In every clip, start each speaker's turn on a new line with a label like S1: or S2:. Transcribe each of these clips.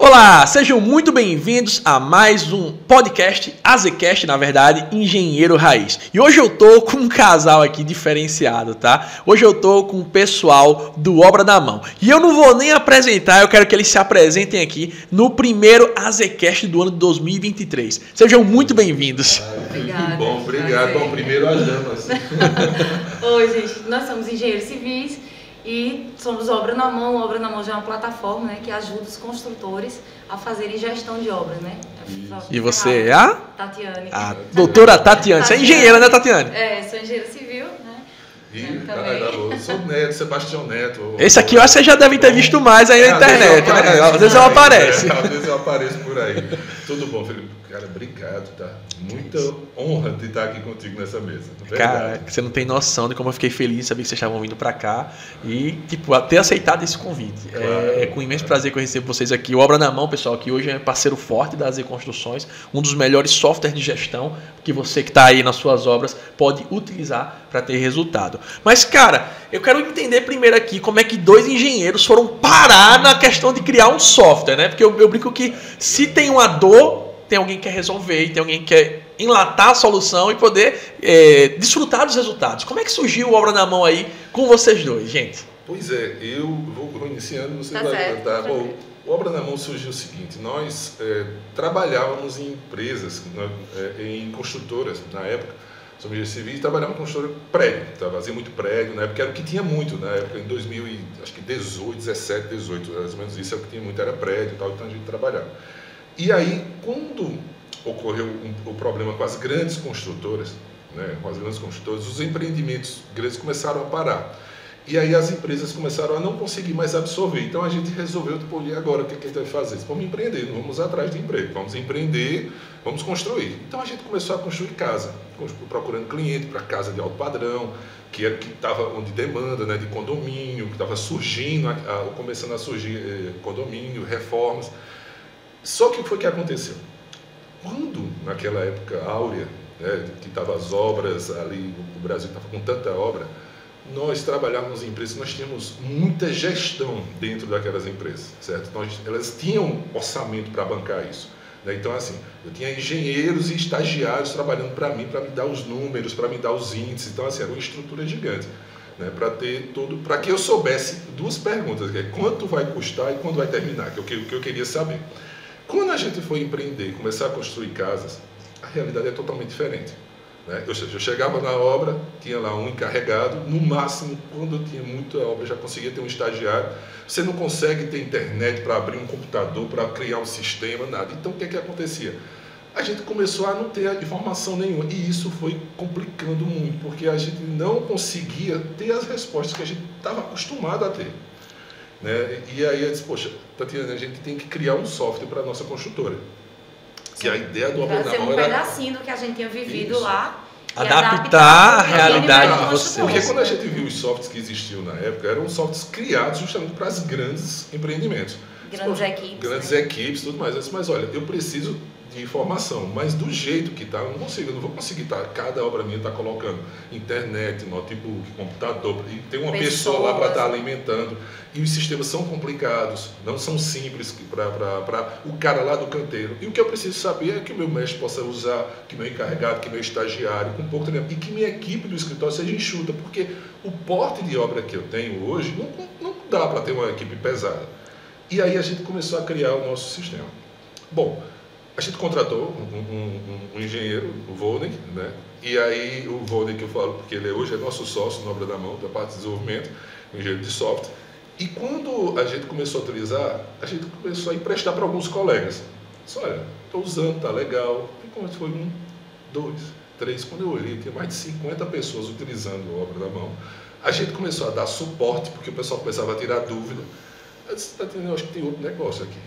S1: Olá, sejam muito bem-vindos a mais um podcast, AZCast, na verdade, Engenheiro Raiz. E hoje eu tô com um casal aqui diferenciado, tá? Hoje eu tô com o pessoal do Obra da Mão. E eu não vou nem apresentar, eu quero que eles se apresentem aqui no primeiro AZCast do ano de 2023. Sejam muito bem-vindos.
S2: Obrigada.
S3: Bom, obrigado. Bom, primeiro as damas.
S2: Oi, gente, nós somos engenheiros civis e somos Obra na Mão. Obra na Mão já é uma plataforma, né, que ajuda os construtores a fazerem gestão de obra, né?
S1: E você é a?
S2: Tatiane.
S1: A doutora Tatiane. Você é engenheira, né, Tatiane?
S2: É, sou engenheira civil, né?
S3: Eu sou Neto, Sebastião Neto.
S1: Esse aqui eu acho que vocês já devem ter visto mais aí na internet, né? Às vezes eu apareço.
S3: Às vezes eu apareço por aí. Tudo bom, Felipe? Cara, obrigado, tá? Muita honra de estar aqui contigo nessa mesa.
S1: Cara, você não tem noção de como eu fiquei feliz de saber que vocês estavam vindo pra cá e, tipo, ter aceitado esse convite. Claro, é com imenso prazer que eu recebo vocês aqui. O Obra na Mão, pessoal, que hoje é parceiro forte da AZ Construções, um dos melhores softwares de gestão que você que está aí nas suas obras pode utilizar para ter resultado. Mas, cara, eu quero entender primeiro aqui como é que dois engenheiros foram parar na questão de criar um software, né? Porque eu brinco que se tem uma dor, tem alguém que quer resolver e tem alguém que quer enlatar a solução e poder desfrutar dos resultados. Como é que surgiu o Obra na Mão aí com vocês dois, gente?
S3: Pois é, eu vou iniciando, você
S2: tá
S3: vai
S2: certo,
S3: tá? Bom, o Obra na Mão surgiu o seguinte: nós trabalhávamos em empresas, em construtoras, na época, somos engenheiros civis, trabalhávamos em construtora prédio, fazia muito prédio, na época era o que tinha muito, na época em 2018, 17, 18, mais ou menos isso, é o que tinha muito, era prédio e tal, então a gente trabalhava. E aí, quando ocorreu o problema com as grandes construtoras, né, os empreendimentos grandes começaram a parar. E aí as empresas começaram a não conseguir mais absorver. Então a gente resolveu, tipo, e agora o que a gente vai fazer? Vamos empreender, não vamos atrás de emprego, vamos empreender, vamos construir. Então a gente começou a construir casa, procurando cliente para casa de alto padrão, que era que estava onde demanda, né, de condomínio, que estava surgindo, começando a surgir condomínio, reformas. Só que foi o que aconteceu. Quando, naquela época áurea, né, que estavam as obras ali, o Brasil estava com tanta obra, nós trabalhávamos em empresas, nós tínhamos muita gestão dentro daquelas empresas, certo? Elas tinham orçamento para bancar isso. Né? Então, assim, eu tinha engenheiros e estagiários trabalhando para mim me dar os números, para me dar os índices. Então, assim, era uma estrutura gigante. Né, para que eu soubesse duas perguntas, que é quanto vai custar e quando vai terminar, que é o que eu queria saber. Quando a gente foi empreender e começar a construir casas, a realidade é totalmente diferente. Né? Eu chegava na obra, tinha lá um encarregado, no máximo, quando eu tinha muita obra, já conseguia ter um estagiário. Você não consegue ter internet para abrir um computador, para criar um sistema, nada. Então, o que acontecia? A gente começou a não ter informação nenhuma, e isso foi complicando muito, porque a gente não conseguia ter as respostas que a gente estava acostumado a ter. Né? E aí eu disse, poxa, Tatiana, a gente tem que criar um software para a nossa construtora. Que a ideia do Obra na Mão era...
S2: um pedacinho do que a gente tinha vivido
S3: isso.
S2: Lá.
S1: Adaptar a realidade de vocês.
S3: Porque quando a gente viu os softwares que existiam na época, eram softwares criados justamente para os grandes empreendimentos.
S2: Grandes equipes.
S3: Grandes equipes, tudo mais. Eu disse, mas olha, eu preciso de informação, mas do jeito que está, eu não vou conseguir cada obra minha está colocando internet, notebook, computador, e tem uma pessoa lá para estar alimentando, e os sistemas são complicados, não são simples para o cara lá do canteiro. E o que eu preciso saber é que o meu mestre possa usar, que meu encarregado, que meu estagiário, com pouco treinamento, e que minha equipe do escritório seja enxuta, porque o porte de obra que eu tenho hoje não dá para ter uma equipe pesada. E aí a gente começou a criar o nosso sistema. Bom, a gente contratou um engenheiro, o Volney, né? E aí o Volney, que eu falo, porque ele hoje é nosso sócio na Obra da Mão, da parte de desenvolvimento, um engenheiro de software. E quando a gente começou a utilizar, a gente começou a emprestar para alguns colegas. Disse, olha, estou usando, está legal. E como foi 1, 2, 3, quando eu olhei, tinha mais de 50 pessoas utilizando a Obra da Mão. A gente começou a dar suporte, porque o pessoal começava a tirar dúvida. Eu disse, tá entendendo? Eu acho que tem outro negócio aqui,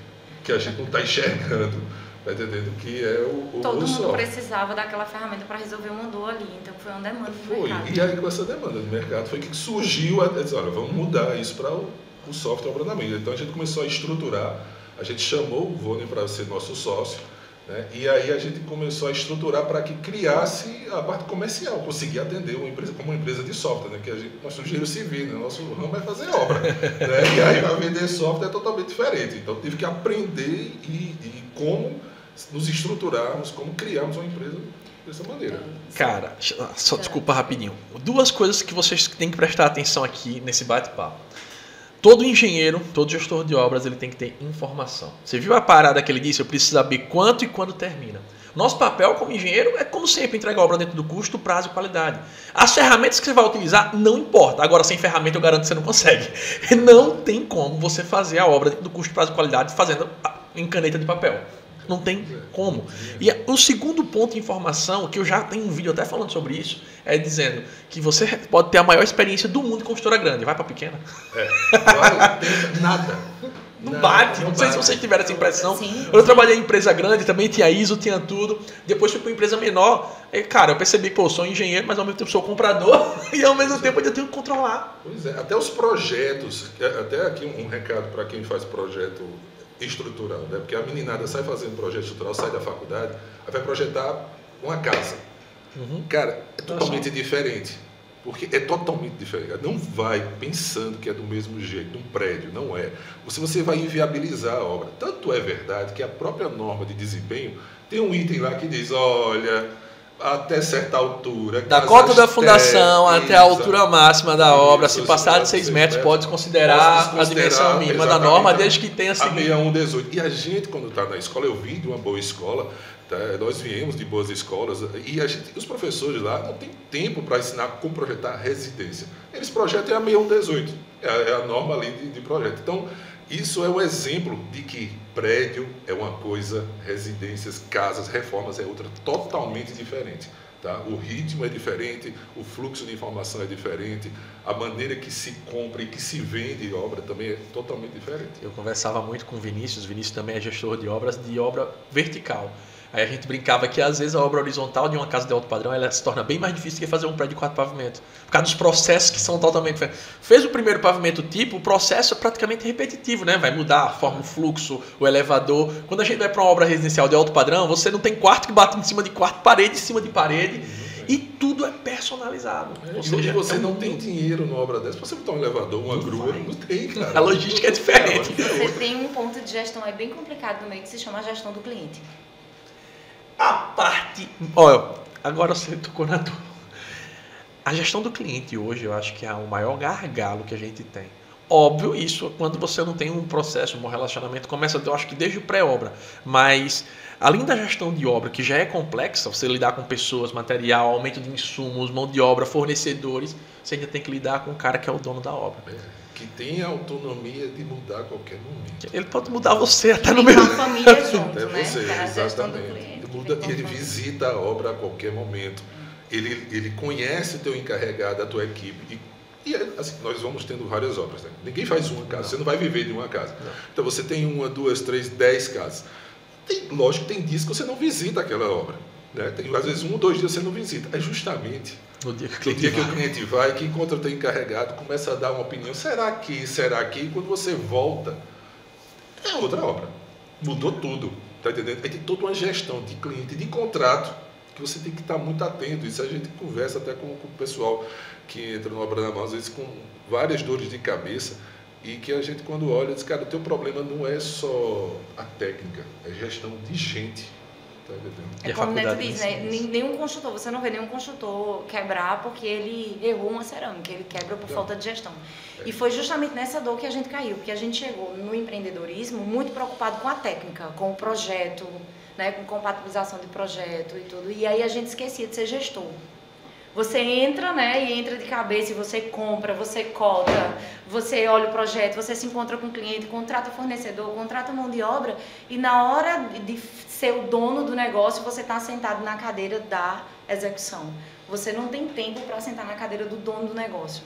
S3: que a gente não está enxergando. Está entendendo que é
S2: Todo mundo precisava daquela ferramenta para resolver uma dor ali, então foi uma demanda do mercado.
S3: E aí com essa demanda do mercado foi que surgiu a dizer, olha, vamos mudar isso para o software Obra na Mão. Então a gente começou a estruturar, a gente chamou o Volney para ser nosso sócio, né? E aí a gente começou a estruturar para que criasse a parte comercial, conseguir atender uma empresa como uma empresa de software, né? Que nós somos engenheiro civil, né? Nosso ramo é fazer obra, né? E aí para vender software é totalmente diferente. Então tive que aprender e como nos estruturarmos, como criarmos uma empresa dessa maneira.
S1: Cara, só desculpa rapidinho. Duas coisas que vocês têm que prestar atenção aqui nesse bate-papo. Todo engenheiro, todo gestor de obras, ele tem que ter informação. Você viu a parada que ele disse? Eu preciso saber quanto e quando termina. Nosso papel como engenheiro é, como sempre, entregar a obra dentro do custo, prazo e qualidade. As ferramentas que você vai utilizar, não importa. Agora, sem ferramenta, eu garanto que você não consegue. Não tem como você fazer a obra dentro do custo, prazo e qualidade fazendo em caneta de papel. Não tem como. E o segundo ponto de informação, que eu já tenho um vídeo até falando sobre isso, é dizendo que você pode ter a maior experiência do mundo em construtora grande. Vai para pequena.
S3: Nada.
S1: Não bate. Não sei se vocês tiveram essa impressão.
S2: Sim.
S1: Eu trabalhei em empresa grande, também tinha ISO, tinha tudo. Depois fui para uma empresa menor. E, cara, eu percebi que eu sou engenheiro, mas ao mesmo tempo sou comprador. E ao mesmo tempo eu tenho que controlar.
S3: Pois é. Até os projetos. Até aqui um recado para quem faz projeto estrutural, né? Porque a meninada sai fazendo projeto estrutural, sai da faculdade, aí vai projetar uma casa. Cara, é totalmente diferente. Porque é totalmente diferente. Não vai pensando que é do mesmo jeito, num prédio, não é. Você vai inviabilizar a obra. Tanto é verdade que a própria norma de desempenho tem um item lá que diz, olha, até certa altura...
S1: Da cota da fundação até a altura máxima da obra, se passar de 6 metros, pode considerar a dimensão mínima da norma, desde que tenha...
S3: A 6118. E a gente, quando está na escola, eu vim de uma boa escola, tá? Nós viemos de boas escolas, e os professores lá não têm tempo para ensinar como projetar residência. Eles projetam a 6118, é a norma ali de projeto. Então, isso é um exemplo de que prédio é uma coisa, residências, casas, reformas é outra, totalmente diferente. Tá? O ritmo é diferente, o fluxo de informação é diferente, a maneira que se compra e que se vende obra também é totalmente diferente.
S1: Eu conversava muito com o Vinícius também é gestor de obras, de obra vertical. Aí a gente brincava que às vezes a obra horizontal de uma casa de alto padrão ela se torna bem mais difícil que fazer um prédio de 4 pavimentos. Por causa dos processos que são totalmente diferentes. Fez o primeiro pavimento tipo, o processo é praticamente repetitivo, né? Vai mudar a forma, o fluxo, o elevador. Quando a gente vai para uma obra residencial de alto padrão, você não tem quarto que bate em cima de quarto, parede em cima de parede. E tudo é personalizado.
S3: Ou seja, você não tem dinheiro numa obra dessa. Você botar um elevador, uma grua, não tem, cara.
S1: A logística é diferente.
S2: Você tem um ponto de gestão aí bem complicado no meio que se chama a gestão do cliente.
S1: A parte... Olha, agora você tocou na dor. A gestão do cliente hoje, eu acho que é o maior gargalo que a gente tem. Óbvio, isso quando você não tem um processo, um relacionamento, começa, eu acho que desde o pré-obra. Mas, além da gestão de obra, que já é complexa, você lidar com pessoas, material, aumento de insumos, mão de obra, fornecedores, você ainda tem que lidar com o cara que é o dono da obra.
S3: Que tem a autonomia de mudar a qualquer momento.
S1: Ele pode mudar você até no meio...
S2: a família junto,
S3: é
S2: né?
S3: você, exatamente. Ele
S2: Cliente.
S3: visita a obra a qualquer momento. Ele conhece o teu encarregado, a tua equipe. E assim, nós vamos tendo várias obras. Né? Ninguém faz uma casa. Você não vai viver de uma casa. Não. Então você tem 1, 2, 3, 10 casas. Lógico que tem dias que você não visita aquela obra. Né? Tem, às vezes 1 ou 2 dias você não visita. É justamente no dia que o cliente vai, que encontra o teu encarregado, começa a dar uma opinião. Será que? E quando você volta, é outra obra. Mudou tudo. Tá entendendo? Aí tem toda uma gestão de cliente, de contrato, que você tem que estar muito atento. Isso a gente conversa até com o pessoal que entra no Obra na Mão, às vezes com várias dores de cabeça, e que a gente, quando olha, diz, cara, o teu problema não é só a técnica, é gestão de gente. Tá entendendo?
S2: É como o Neto diz, né? Nenhum construtor, você não vê nenhum construtor quebrar porque ele errou uma cerâmica, ele quebra por falta de gestão. E foi justamente nessa dor que a gente caiu, porque a gente chegou no empreendedorismo muito preocupado com a técnica, com o projeto, né? Com compatibilização de projeto e tudo. E aí a gente esquecia de ser gestor. Você entra, né, e entra de cabeça, e você compra, você cota, você olha o projeto, você se encontra com o cliente, contrata fornecedor, contrata mão de obra, e na hora de ser o dono do negócio, você está sentado na cadeira da execução. Você não tem tempo para sentar na cadeira do dono do negócio.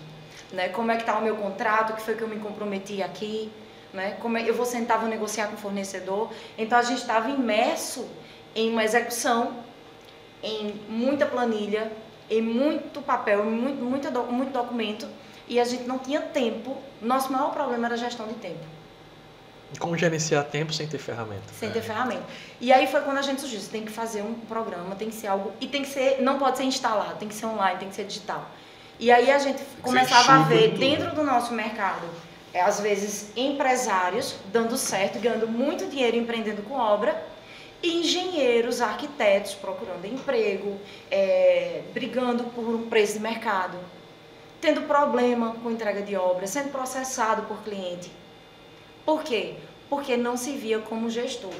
S2: Né? Como é que está o meu contrato, o que foi que eu me comprometi aqui, né? Como eu vou sentar, vou negociar com o fornecedor. Então a gente estava imerso em uma execução, em muita planilha, em muito papel, muito documento, e a gente não tinha tempo. Nosso maior problema era a gestão de tempo.
S1: Como gerenciar tempo sem ter ferramenta?
S2: Sem ter ferramenta. E aí foi quando a gente surgiu, você tem que fazer um programa, tem que ser algo, e tem que ser, não pode ser instalado, tem que ser online, tem que ser digital. E aí a gente começava a ver dentro do nosso mercado, às vezes empresários dando certo, ganhando muito dinheiro empreendendo com obra, e engenheiros, arquitetos procurando emprego, brigando por um preço de mercado, tendo problema com entrega de obra, sendo processado por cliente. Por quê? Porque não se via como gestor,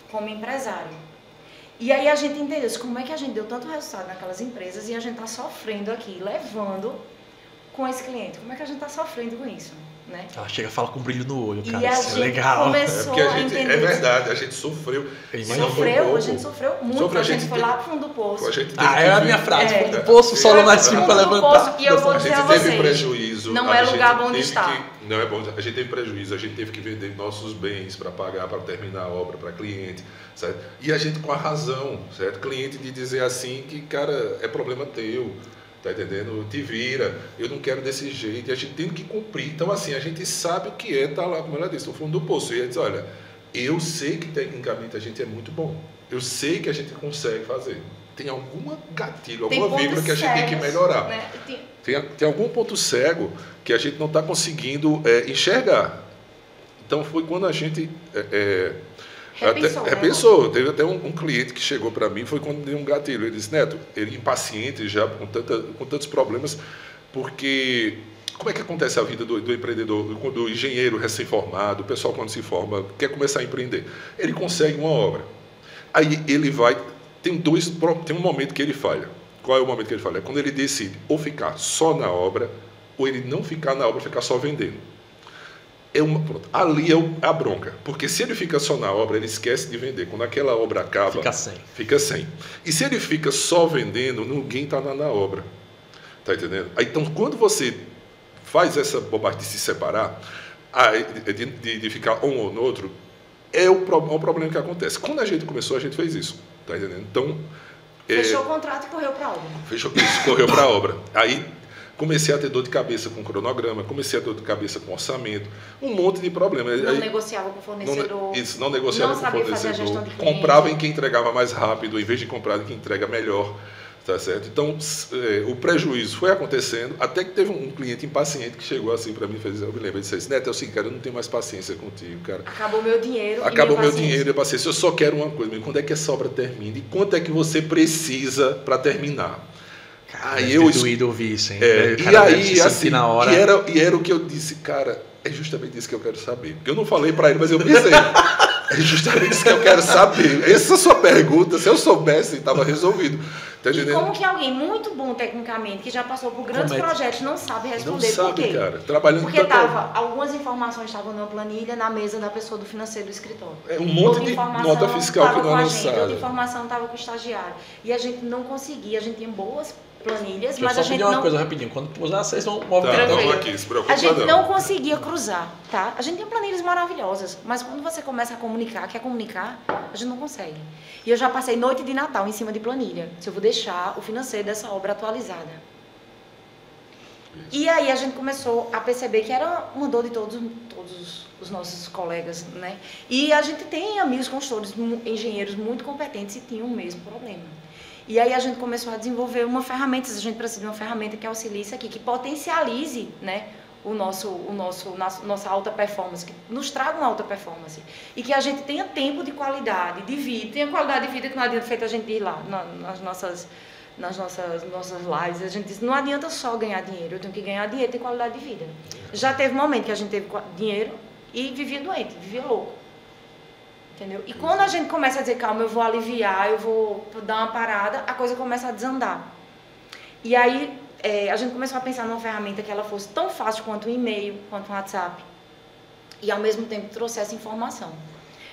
S2: como empresário. E aí a gente entendeu como é que a gente deu tanto resultado naquelas empresas e a gente está sofrendo aqui, levando com esse cliente. Como é que a gente está sofrendo com isso? Né?
S1: Ela chega e fala com brilho no olho, cara.
S2: E a
S1: Isso
S2: gente
S1: é legal.
S2: começou a entender.
S3: É verdade, a gente sofreu.
S2: A gente sofreu muito, a gente foi lá pro fundo do poço.
S1: É a minha frase, fundo do poço, solo mais firme para levantar.
S2: E eu vou dizer a vocês,
S3: teve prejuízo,
S2: não é lugar bom de estar.
S3: Não é bom, a gente teve prejuízo, a gente teve que vender nossos bens para pagar, para terminar a obra para cliente, certo? E a gente com a razão, certo? Cliente de dizer assim que, cara, é problema teu. Tá entendendo? Te vira, eu não quero desse jeito, e a gente tem que cumprir. Então, assim, a gente sabe o que é estar lá, como ela disse, no fundo do poço. E ela diz, olha, eu sei que tecnicamente a gente é muito bom, eu sei que a gente consegue fazer. Tem alguma gatilho, alguma vírgula que a gente tem que melhorar. Né? Tem algum ponto cego que a gente não está conseguindo enxergar. Então, foi quando a gente... repensou. Teve até um cliente que chegou para mim, foi quando deu um gatilho. Ele disse, Neto, ele impaciente já, com tantos problemas, porque como é que acontece a vida do empreendedor, do engenheiro recém-formado, o pessoal quando se forma, quer começar a empreender? Ele consegue uma obra. Aí ele vai, tem um momento que ele falha. Qual é o momento que ele falha? É quando ele decide ou ficar só na obra, ou ele não ficar na obra, ficar só vendendo. Ali é a bronca, porque se ele fica só na obra, ele esquece de vender. Quando aquela obra acaba, fica sem. E se ele fica só vendendo, ninguém está na obra. Tá entendendo? Aí, então, quando você faz essa bobagem de se separar, de ficar um ou no outro, é o problema que acontece. Quando a gente começou, a gente fez isso. Tá entendendo? Então,
S2: fechou o contrato e correu para a obra.
S3: Correu para a obra. Aí comecei a ter dor de cabeça com cronograma, comecei a ter dor de cabeça com orçamento, um monte de problemas.
S2: Não negociava com o fornecedor.
S3: Não negociava com o fornecedor. Comprava em quem entregava mais rápido, em vez de comprar em quem entrega melhor. Tá certo? Então, o prejuízo foi acontecendo, até que teve um cliente impaciente que chegou assim para mim e fez, eu me lembro, ele disse, Neto, é o seguinte, cara, eu não tenho mais paciência contigo, cara.
S2: Acabou meu dinheiro.
S3: Acabou meu dinheiro e paciência. Eu só quero uma coisa, quando é que essa obra termina? E quanto é que você precisa para terminar?
S1: Aí eu doído ouvir isso, hein?
S3: E aí, assim, na hora... e era o que eu disse, cara, é justamente isso que eu quero saber. Porque eu não falei para ele, mas eu pensei, é justamente isso que eu quero saber. Essa sua pergunta, se eu soubesse, estava resolvido. Tá
S2: e como que alguém muito bom tecnicamente, que já passou por grandes projetos, não sabe responder?
S3: Não sabe,
S2: por quê?
S3: Cara. Trabalhando
S2: porque algumas informações estavam na planilha, na mesa da pessoa do financeiro do escritório.
S3: Um monte de nota fiscal que não é lançada.
S2: Outra informação estava com o estagiário. E a gente não conseguia, a gente tinha boas planilhas, mas a gente
S1: não...
S2: uma
S1: coisa rapidinho, quando usar, vocês vão movimentar.
S3: Tá, aqui, se preocupa,
S2: a gente não conseguia cruzar, tá? A gente tem planilhas maravilhosas, mas quando você começa a comunicar, quer comunicar, a gente não consegue. E eu já passei noite de Natal em cima de planilha, se eu vou deixar o financeiro dessa obra atualizada. Isso. E aí a gente começou a perceber que era uma dor de todos os nossos colegas, né? E a gente tem amigos consultores, engenheiros muito competentes e tinham o mesmo problema. E aí a gente começou a desenvolver uma ferramenta, a gente precisa de uma ferramenta que auxilie isso aqui, que potencialize, né, nossa alta performance, que nos traga uma alta performance. E que a gente tenha tempo de qualidade, de vida, tenha qualidade de vida que não adianta feito a gente ir lá nas nossas lives. A gente diz, não adianta só ganhar dinheiro, eu tenho que ganhar dinheiro e ter qualidade de vida. Já teve um momento que a gente teve dinheiro e vivia doente, vivia louco. Entendeu? E quando a gente começa a dizer, calma, eu vou aliviar, eu vou dar uma parada, a coisa começa a desandar. E aí a gente começou a pensar numa ferramenta que ela fosse tão fácil quanto um e-mail, quanto um WhatsApp, e ao mesmo tempo trouxesse informação.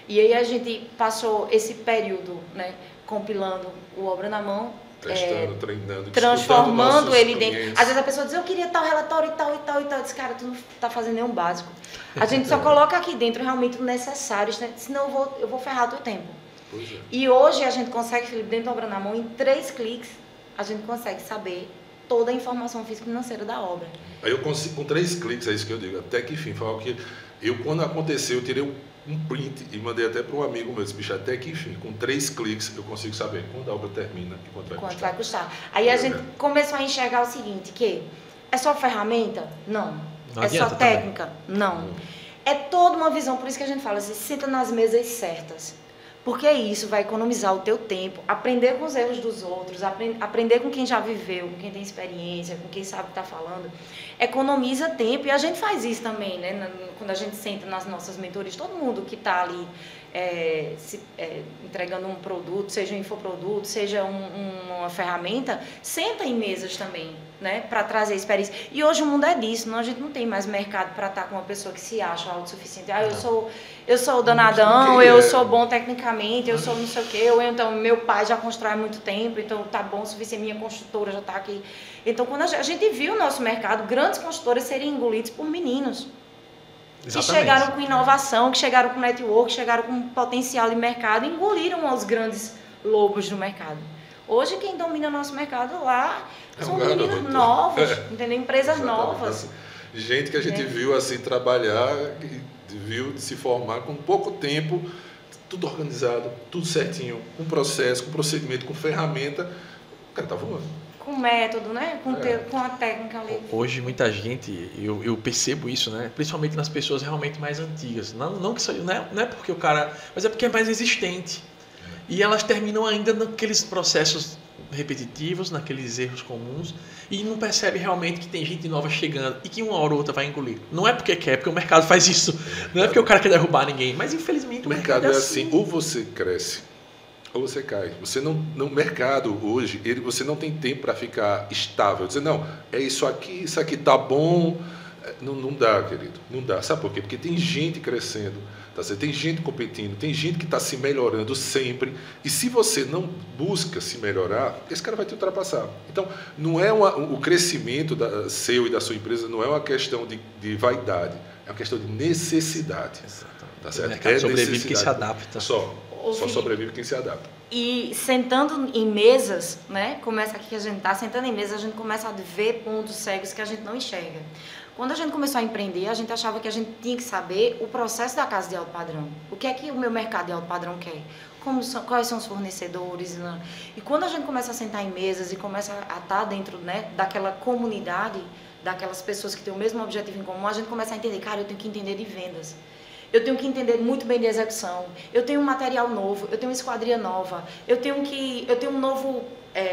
S2: E aí a gente passou esse período, né, compilando o Obra na Mão,
S3: testando, treinando,
S2: transformando ele dentro. Às vezes a pessoa diz, eu queria tal relatório e tal e tal e tal. Eu disse, cara, tu não está fazendo nenhum básico. A gente só coloca aqui dentro realmente o necessário, senão eu vou ferrar o teu tempo.
S3: Pois é.
S2: E hoje a gente consegue, Felipe, dentro da Obra na Mão, em 3 cliques, a gente consegue saber toda a informação física e financeira da obra.
S3: Aí eu consigo, com 3 cliques, é isso que eu digo, até que enfim, foi algo que quando aconteceu, eu tirei um print e mandei até para um amigo meu. Disse, bicho, até que enfim, com 3 cliques eu consigo saber quando a obra termina e quanto vai custar.
S2: Aí a gente começou a enxergar o seguinte, que é só ferramenta? Não. É só técnica? Também. Não. É toda uma visão, por isso que a gente fala, você senta nas mesas certas. Porque isso vai economizar o teu tempo, aprender com os erros dos outros, aprender com quem já viveu, com quem tem experiência, com quem sabe o que está falando. Economiza tempo e a gente faz isso também, né? Quando a gente senta nas nossas mentorias, todo mundo que está ali entregando um produto, seja um infoproduto, seja uma ferramenta, senta em mesas também, né? Para trazer experiência. E hoje o mundo é disso, a gente não tem mais mercado para estar com uma pessoa que se acha autossuficiente. Ah, eu sou o danadão, eu sou bom tecnicamente, eu sou não sei o quê, ou então meu pai já constrói há muito tempo, então tá bom o suficiente, minha construtora já está aqui. Então quando a gente viu o nosso mercado, grandes construtoras serem engolidos por meninos. Exatamente. Que chegaram com inovação, que chegaram com network, que chegaram com potencial de mercado, engoliram os grandes lobos do mercado. Hoje quem domina o nosso mercado lá são meninos novos, entendeu? Empresas novas.
S3: Gente que a gente viu assim trabalhar, viu se formar com pouco tempo, tudo organizado, tudo certinho, com processo, com procedimento, com ferramenta, o cara tá voando.
S2: Com método, né? Com a técnica ali.
S1: Hoje muita gente, eu percebo isso, né? Principalmente nas pessoas realmente mais antigas. Não que isso, não é porque o cara, mas é porque é mais resistente. E elas terminam ainda naqueles processos repetitivos, naqueles erros comuns, e não percebe realmente que tem gente nova chegando e que uma hora ou outra vai engolir. Não é porque quer, porque o mercado faz isso. Não é porque o cara quer derrubar ninguém, mas infelizmente
S3: o mercado é assim. Ou você cresce ou você cai. Você não, no mercado hoje, você não tem tempo para ficar estável. Dizer, não, é isso aqui tá bom. Não dá, querido. Não dá. Sabe por quê? Porque tem gente crescendo, tá certo? Tem gente competindo, tem gente que está se melhorando sempre. E se você não busca se melhorar, esse cara vai te ultrapassar. Então, não é o crescimento seu e da sua empresa não é uma questão de vaidade, é uma questão de necessidade. Tá certo?
S1: O mercado sobrevive quem se adapta.
S3: Só sobrevive quem se adapta.
S2: E sentando em mesas, né? Começa aqui que a gente está sentando em mesas, a gente começa a ver pontos cegos que a gente não enxerga. Quando a gente começou a empreender, a gente achava que a gente tinha que saber o processo da casa de alto padrão. O que é que o meu mercado de alto padrão quer? Quais são os fornecedores? Né? E quando a gente começa a sentar em mesas e começa a estar dentro, né, daquela comunidade, daquelas pessoas que têm o mesmo objetivo em comum, a gente começa a entender, cara, eu tenho que entender de vendas. Eu tenho que entender muito bem de execução. Eu tenho um material novo, eu tenho uma esquadria nova, eu tenho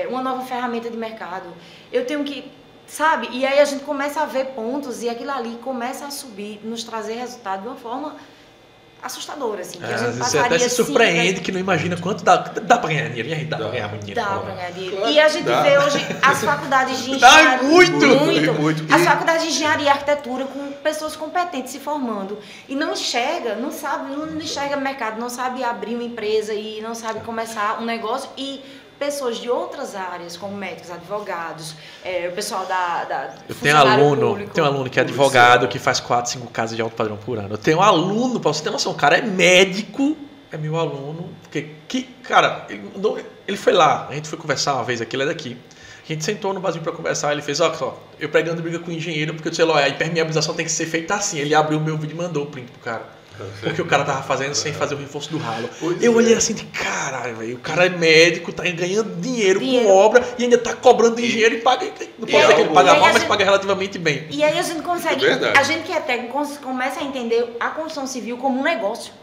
S2: uma nova ferramenta de mercado. Eu tenho que, sabe? E aí a gente começa a ver pontos e aquilo ali começa a subir, nos trazer resultado de uma forma assustadora, assim. Que a gente
S1: você até se surpreende que não imagina quanto dá para ganhar dinheiro. Dá para ganhar dinheiro.
S2: Dá para ganhar dinheiro. Claro, e a gente vê hoje as faculdades de engenharia.
S1: Dá muito.
S2: As faculdades de engenharia e arquitetura com pessoas competentes se formando. E não enxerga, não enxerga mercado, não sabe abrir uma empresa e não sabe começar um negócio. E pessoas de outras áreas, como médicos, advogados, o pessoal
S1: Eu tenho aluno que é advogado, que faz 4, 5 casas de alto padrão por ano. Eu tenho um aluno, para você ter noção, o cara é médico, é meu aluno, cara, ele foi lá, a gente foi conversar uma vez aqui, ele é daqui. A gente sentou no barzinho para conversar, ele fez, eu pregando briga com o engenheiro, porque eu disse, a impermeabilização tem que ser feita assim. Ele abriu o meu vídeo e mandou o print pro cara. Porque o cara tava fazendo sem fazer o reforço do ralo. Eu olhei assim de caralho, velho. O cara é médico, tá ganhando dinheiro com obra e ainda tá cobrando engenheiro e paga. Não pode dizer que ele paga mal, mas paga relativamente bem.
S2: E aí a gente consegue. A gente que é técnico começa a entender a construção civil como um negócio.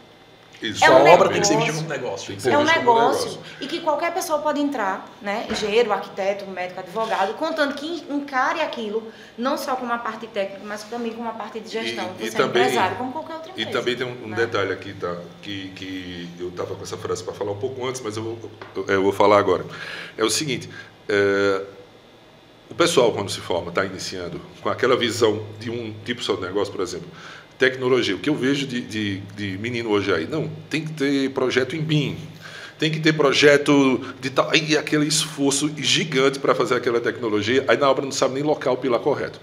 S1: Isso. A obra tem que ser vista como um negócio.
S2: É um negócio. E que qualquer pessoa pode entrar, né? Engenheiro, arquiteto, médico, advogado, contando que encare aquilo, não só como uma parte técnica, mas também como uma parte de gestão. Você é empresário, como qualquer outra empresa.
S3: E também tem um detalhe aqui, tá? Que eu estava com essa frase para falar um pouco antes, mas eu vou falar agora. É o seguinte, o pessoal, quando se forma, está iniciando, com aquela visão de um tipo só de negócio, por exemplo, tecnologia, o que eu vejo de menino hoje aí, não, tem que ter projeto em BIM, tem que ter projeto de tal, e aquele esforço gigante para fazer aquela tecnologia, aí na obra não sabe nem locar o pilar correto.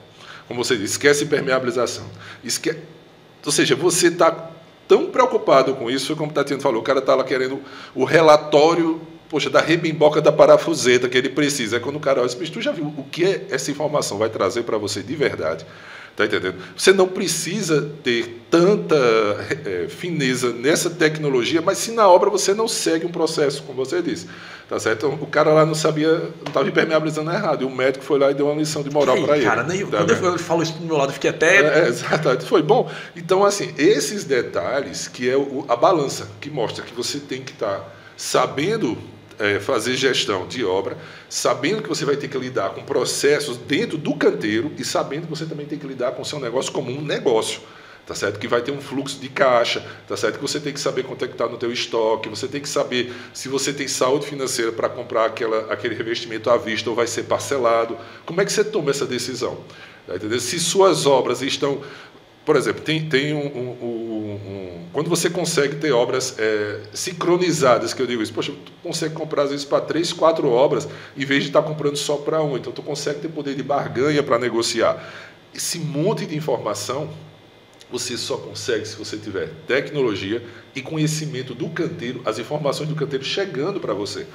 S3: Como você disse, esquece impermeabilização. Ou seja, você está tão preocupado com isso, como o Tatiana falou, o cara está lá querendo o relatório, da rebimboca da parafuseta que ele precisa. É quando o cara olha, tu já viu o que essa informação vai trazer para você de verdade? Tá entendendo? Você não precisa ter tanta fineza nessa tecnologia, mas se na obra você não segue um processo, como você disse. Tá certo? Então, o cara lá não sabia, não estava impermeabilizando errado. E o médico foi lá e deu uma lição de moral para ele.
S1: Cara, quando ele falou isso do meu lado, eu fiquei até.
S3: Exatamente. Foi bom. Então, assim, esses detalhes, que é a balança, que mostra que você tem que estar sabendo fazer gestão de obra, sabendo que você vai ter que lidar com processos dentro do canteiro e sabendo que você também tem que lidar com o seu negócio como um negócio. Tá certo? Que vai ter um fluxo de caixa, tá certo? Que você tem que saber quanto é que está no teu estoque, você tem que saber se você tem saúde financeira para comprar aquele revestimento à vista ou vai ser parcelado. Como é que você toma essa decisão? Tá entendendo? Se suas obras estão... Por exemplo, tem quando você consegue ter obras sincronizadas, que eu digo isso, poxa, tu consegue comprar às vezes para 3, 4 obras, em vez de estar comprando só para uma, então tu consegue ter poder de barganha para negociar. Esse monte de informação você só consegue se você tiver tecnologia e conhecimento do canteiro, as informações do canteiro chegando para você.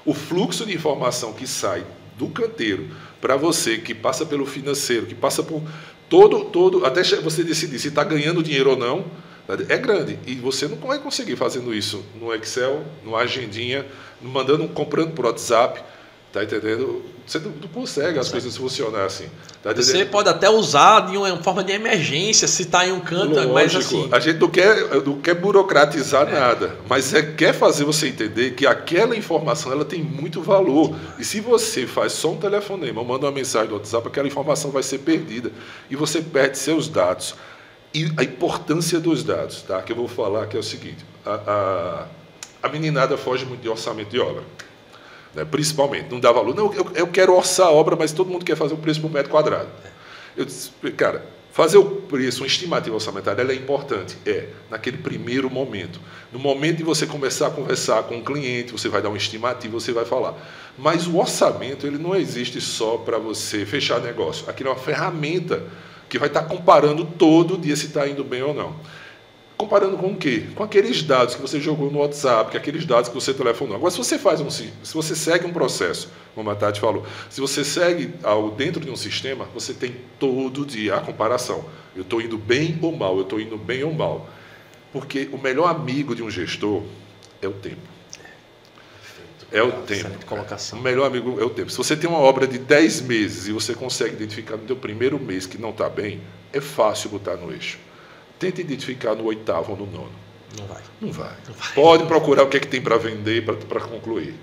S3: O fluxo de informação que sai do canteiro para você, que passa pelo financeiro, que passa por todo, até você decidir se está ganhando dinheiro ou não, é grande. E você não vai conseguir fazendo isso no Excel, numa agendinha, comprando por WhatsApp. Tá entendendo? Você não consegue as coisas funcionar assim. Tá
S1: você pode até usar de uma forma de emergência, se está em um canto, lógico, mas assim...
S3: A gente não quer burocratizar nada, mas quer fazer você entender que aquela informação ela tem muito valor. E se você faz só um telefonema ou manda uma mensagem do WhatsApp, aquela informação vai ser perdida. E você perde seus dados. E a importância dos dados, tá? Que eu vou falar, que é o seguinte. A meninada foge muito de orçamento de obra. Principalmente, não dá valor. Não, eu quero orçar a obra, mas todo mundo quer fazer o preço por metro quadrado. Eu disse, cara, fazer o preço, uma estimativa orçamentária, ela é importante. Naquele primeiro momento. No momento de você começar a conversar com o cliente, você vai dar uma estimativa, você vai falar. Mas o orçamento, ele não existe só para você fechar negócio. Aquilo é uma ferramenta que vai estar comparando todo dia se está indo bem ou não. Comparando com o quê? Com aqueles dados que você jogou no WhatsApp, aqueles dados que você telefonou. Agora, se você segue um processo, como a Tati falou, se você segue dentro de um sistema, você tem todo dia a comparação. Eu estou indo bem ou mal, eu estou indo bem ou mal. Porque o melhor amigo de um gestor é o tempo. É o tempo.
S1: Colocação.
S3: O melhor amigo é o tempo. Se você tem uma obra de 10 meses e você consegue identificar no seu primeiro mês que não está bem, é fácil botar no eixo. Tente identificar no 8º ou no 9º. Não vai. Pode procurar o que é que tem para vender para concluir.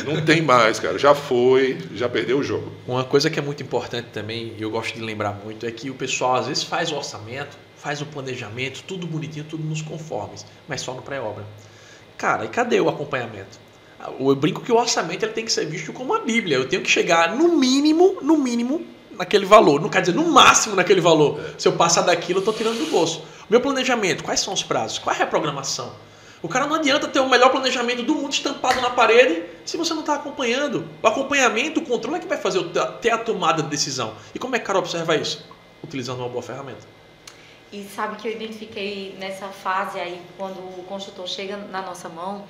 S3: Não tem mais, cara. Já perdeu o jogo.
S1: Uma coisa que é muito importante também, e eu gosto de lembrar muito, é que o pessoal às vezes faz o orçamento, faz o planejamento, tudo bonitinho, tudo nos conformes, mas só no pré-obra. Cara, e cadê o acompanhamento? Eu brinco que o orçamento ele tem que ser visto como a Bíblia. Eu tenho que chegar no mínimo, naquele valor. Não quer dizer no máximo naquele valor. Se eu passar daquilo, eu estou tirando do bolso. Meu planejamento, quais são os prazos? Qual é a reprogramação? O cara não adianta ter o melhor planejamento do mundo estampado na parede se você não está acompanhando. O acompanhamento, o controle é que vai fazer ter a tomada de decisão. E como é que o cara observa isso? Utilizando uma boa ferramenta.
S2: E sabe que eu identifiquei nessa fase aí, quando o construtor chega na nossa mão,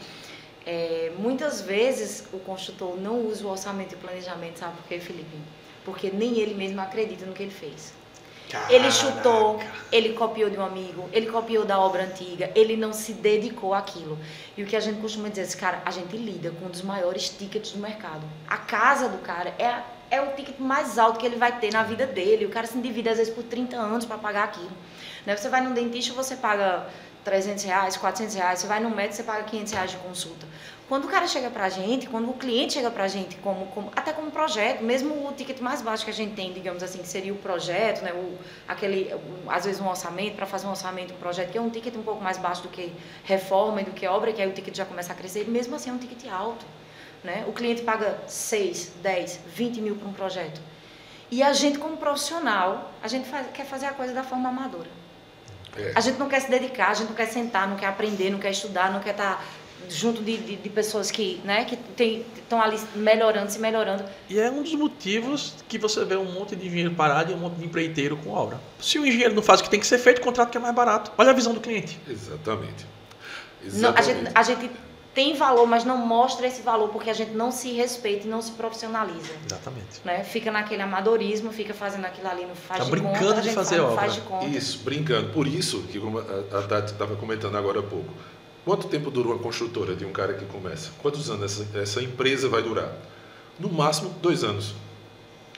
S2: muitas vezes o construtor não usa o orçamento e planejamento, sabe por quê, Felipe? Porque nem ele mesmo acredita no que ele fez. Caraca. Ele chutou, ele copiou de um amigo, ele copiou da obra antiga, ele não se dedicou àquilo. E o que a gente costuma dizer, cara, a gente lida com um dos maiores tickets do mercado. A casa do cara é o ticket mais alto que ele vai ter na vida dele. O cara se endivida às vezes por 30 anos para pagar aquilo. Você vai num dentista, você paga R$300, R$400, você vai num médico, você paga R$500 de consulta. Quando o cara chega pra gente, quando o cliente chega pra gente até como projeto, mesmo o ticket mais baixo que a gente tem, digamos assim, que seria o projeto, né, às vezes um orçamento, para fazer um orçamento, um projeto, que é um ticket um pouco mais baixo do que reforma e do que obra, que aí o ticket já começa a crescer, mesmo assim é um ticket alto. Né? O cliente paga 6, 10, 20 mil para um projeto. E a gente, como profissional, a gente quer fazer a coisa da forma amadora. A gente não quer se dedicar, a gente não quer sentar, não quer aprender, não quer estudar, não quer estar junto de pessoas que estão ali se melhorando.
S1: E é um dos motivos que você vê um monte de engenheiro parado e um monte de empreiteiro com obra. Se o engenheiro não faz o que tem que ser feito, o contrato que é mais barato. Olha a visão do cliente.
S3: Exatamente.
S2: Não, a gente tem valor, mas não mostra esse valor porque a gente não se respeita e não se profissionaliza.
S1: Exatamente.
S2: Né? Fica naquele amadorismo, fica fazendo aquilo ali, não faz de
S1: brincando
S2: conta, a
S1: de
S2: gente
S1: fazer
S2: não
S1: obra.
S2: faz de conta.
S3: Isso, brincando. Por isso que, como a Tati estava comentando agora há pouco, quanto tempo dura uma construtora de um cara que começa? Quantos anos essa empresa vai durar? No máximo 2 anos.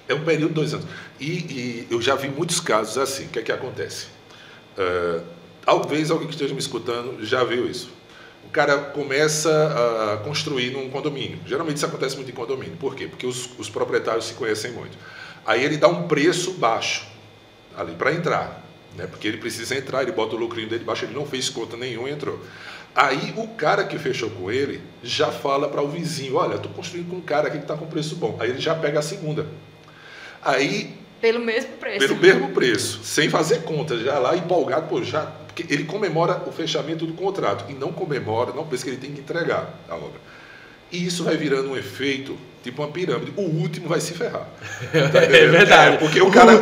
S3: É um período de 2 anos. E eu já vi muitos casos assim. O que é que acontece? Talvez alguém que esteja me escutando já viu isso. O cara começa a construir num condomínio. Geralmente isso acontece muito em condomínio. Por quê? Porque os proprietários se conhecem muito. Aí ele dá um preço baixo ali para entrar, né? Porque ele precisa entrar, ele bota o lucrinho dele baixo, ele não fez conta nenhuma e entrou. Aí o cara que fechou com ele já fala para o vizinho, olha, estou construindo com um cara aqui que está com preço bom. Aí ele já pega a segunda. Aí...
S2: Pelo mesmo preço.
S3: Pelo mesmo preço, sem fazer conta, já lá empolgado, pô, já... Porque ele comemora o fechamento do contrato e não comemora, não pensa que ele tem que entregar a obra. E isso vai virando um efeito, tipo uma pirâmide. O último vai se ferrar. Tá,
S1: é verdade.
S3: Porque o cara, o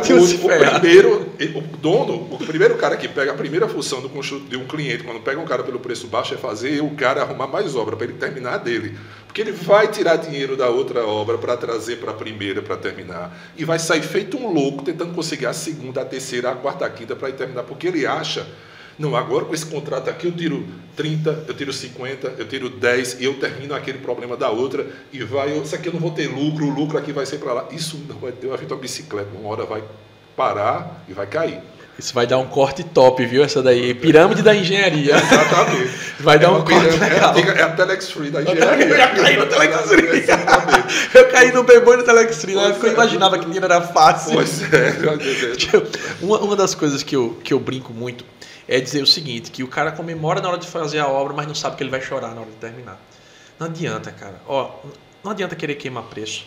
S3: primeiro cara que pega a primeira função de um cliente, quando pega um cara pelo preço baixo, é fazer o cara arrumar mais obra para ele terminar a dele. Porque ele vai tirar dinheiro da outra obra para trazer para a primeira, para terminar. E vai sair feito um louco tentando conseguir a segunda, a terceira, a quarta, a quinta para terminar. Porque ele acha... Não, agora com esse contrato aqui eu tiro 30, eu tiro 50, eu tiro 10 e eu termino aquele problema da outra e isso aqui eu não vou ter lucro, o lucro aqui vai ser para lá. Isso não vai ter uma bicicleta, uma hora vai parar e vai cair.
S1: Isso vai dar um corte top, viu? Essa daí, pirâmide da engenharia.
S3: Exatamente.
S1: Vai dar um corte legal.
S3: É a Telex Free da engenharia.
S1: Eu já caí no Telex Free. Eu caí no bem bom no Telex Free, né? Porque eu imaginava que dinheiro era fácil.
S3: Pois é.
S1: Uma das coisas que eu brinco muito é dizer o seguinte, que o cara comemora na hora de fazer a obra, mas não sabe que ele vai chorar na hora de terminar. Não adianta, cara. Não adianta querer queimar preço.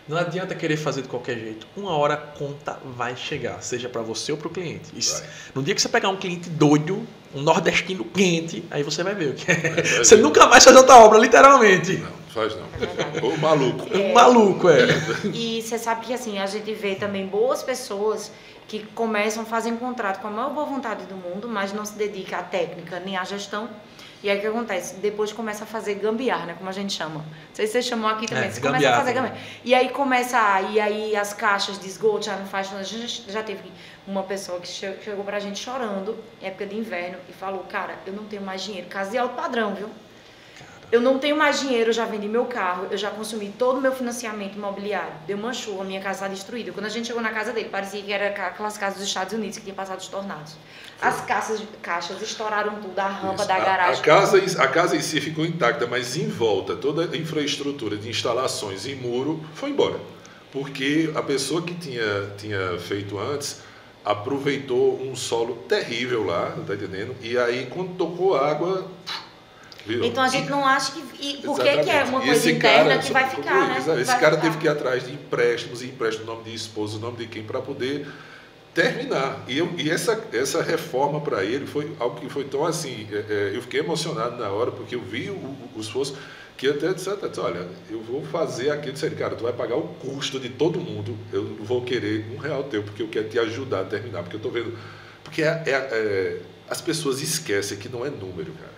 S1: Não adianta querer fazer de qualquer jeito. Uma hora a conta vai chegar, seja para você ou para o cliente. No dia que você pegar um cliente doido, um nordestino quente, aí você vai ver o que é. Você nunca mais faz outra obra, literalmente.
S3: Não faz não. Ou maluco.
S1: Um maluco, é.
S2: E você sabe que assim, a gente vê também boas pessoas que começam, fazem contrato com a maior boa vontade do mundo, mas não se dedica à técnica nem à gestão. E aí o que acontece? Depois começa a fazer gambiarra, né? Como a gente chama. Não sei se vocês chamam aqui também. Você começa a fazer gambiarra. E aí e aí as caixas de esgoto já não faz. A gente já teve uma pessoa que chegou pra gente chorando, em época de inverno, e falou, cara, eu não tenho mais dinheiro. Casa de alto padrão, viu? Eu não tenho mais dinheiro, eu já vendi meu carro, eu já consumi todo o meu financiamento imobiliário. Deu uma chuva, minha casa está destruída. Quando a gente chegou na casa dele, parecia que era aquelas casas dos Estados Unidos que tinham passado os tornados. As caixas estouraram tudo, a rampa da garagem.
S3: A casa em si ficou intacta, mas em volta, toda a infraestrutura de instalações e muro foi embora. Porque a pessoa que tinha feito antes aproveitou um solo terrível lá, tá entendendo? E aí quando tocou água... Virou.
S2: Então a gente não acha que... Por que é uma coisa interna que vai ficar, né?
S3: Esse cara teve que ir atrás de empréstimos, o nome de esposa, o nome de quem, para poder terminar. E essa reforma para ele foi algo que foi tão assim... eu fiquei emocionado na hora, porque eu vi o esforço, que até disse, olha, eu vou fazer aquilo. Eu disse, cara, tu vai pagar o custo de todo mundo, eu não vou querer R$1 teu, porque eu quero te ajudar a terminar, porque eu estou vendo... Porque as pessoas esquecem que não é número, cara.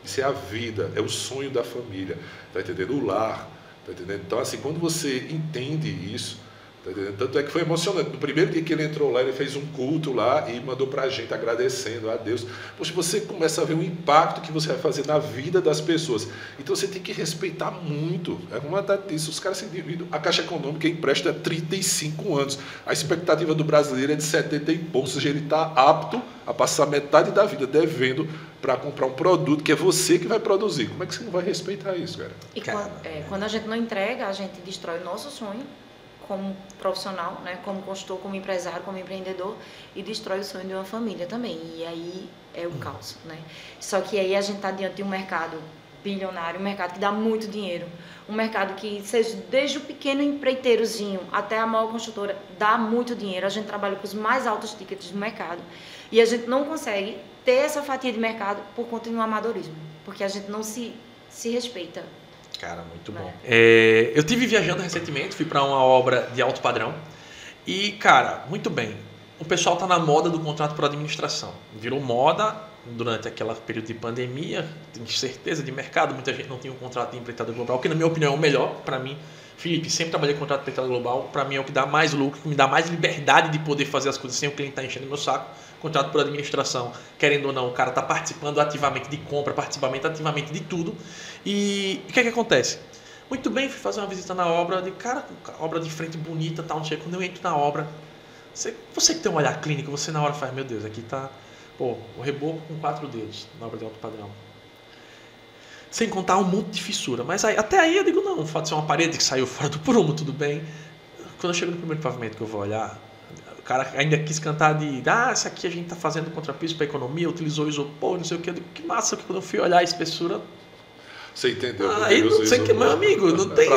S3: Isso é a vida, é o sonho da família, tá entendendo? O lar, tá entendendo? Então, assim, quando você entende isso, tá entendendo? Tanto é que foi emocionante. No primeiro dia que ele entrou lá, ele fez um culto lá e mandou pra gente agradecendo a Deus. Poxa, você começa a ver o impacto que você vai fazer na vida das pessoas. Então, você tem que respeitar muito. É como a Tati disse, os caras se dividem. A Caixa Econômica empresta 35 anos. A expectativa do brasileiro é de 70 e poucos. Ou seja, ele está apto a passar metade da vida devendo para comprar um produto que é você que vai produzir. Como é que você não vai respeitar isso, cara?
S2: E quando a gente não entrega, a gente destrói o nosso sonho como profissional, né? Como consultor, como empresário, como empreendedor, e destrói o sonho de uma família também. E aí é o caos, né? Só que aí a gente está diante de um mercado bilionário, um mercado que dá muito dinheiro, um mercado que, seja desde o pequeno empreiteirozinho até a maior construtora, dá muito dinheiro. A gente trabalha com os mais altos tickets do mercado e a gente não consegue ter essa fatia de mercado por conta de um amadorismo, porque a gente não se respeita.
S1: Cara, muito bom. Eu tive viajando recentemente, fui para uma obra de alto padrão e, cara, muito bem. O pessoal tá na moda do contrato por administração. Virou moda durante aquele período de pandemia, de incerteza de mercado, muita gente não tinha um contrato de empreitada global, que na minha opinião é o melhor para mim. Felipe, sempre trabalhei com contrato de empreitada global, para mim é o que dá mais lucro, que me dá mais liberdade de poder fazer as coisas sem o cliente estar enchendo meu saco. Contrato por administração, querendo ou não, o cara está participando ativamente de compra, participando ativamente de tudo. E o que é que acontece? Muito bem, fui fazer uma visita na obra, de cara, obra de frente bonita, tal, não sei, quando eu entro na obra, você que tem um olhar clínico, você na hora faz, meu Deus, aqui tá, pô, o reboco com 4 dedos, na obra de alto padrão. Sem contar um monte de fissura, mas aí, até aí eu digo, não, o fato de ser uma parede que saiu fora do prumo, tudo bem. Quando eu chego no primeiro pavimento que eu vou olhar, o cara ainda quis cantar de, isso aqui a gente tá fazendo contrapiso para economia, utilizou isopor, não sei o que, eu digo, que massa, que quando eu fui olhar a espessura...
S3: Você entendeu?
S1: Aí não sei o que, meu amigo, não tem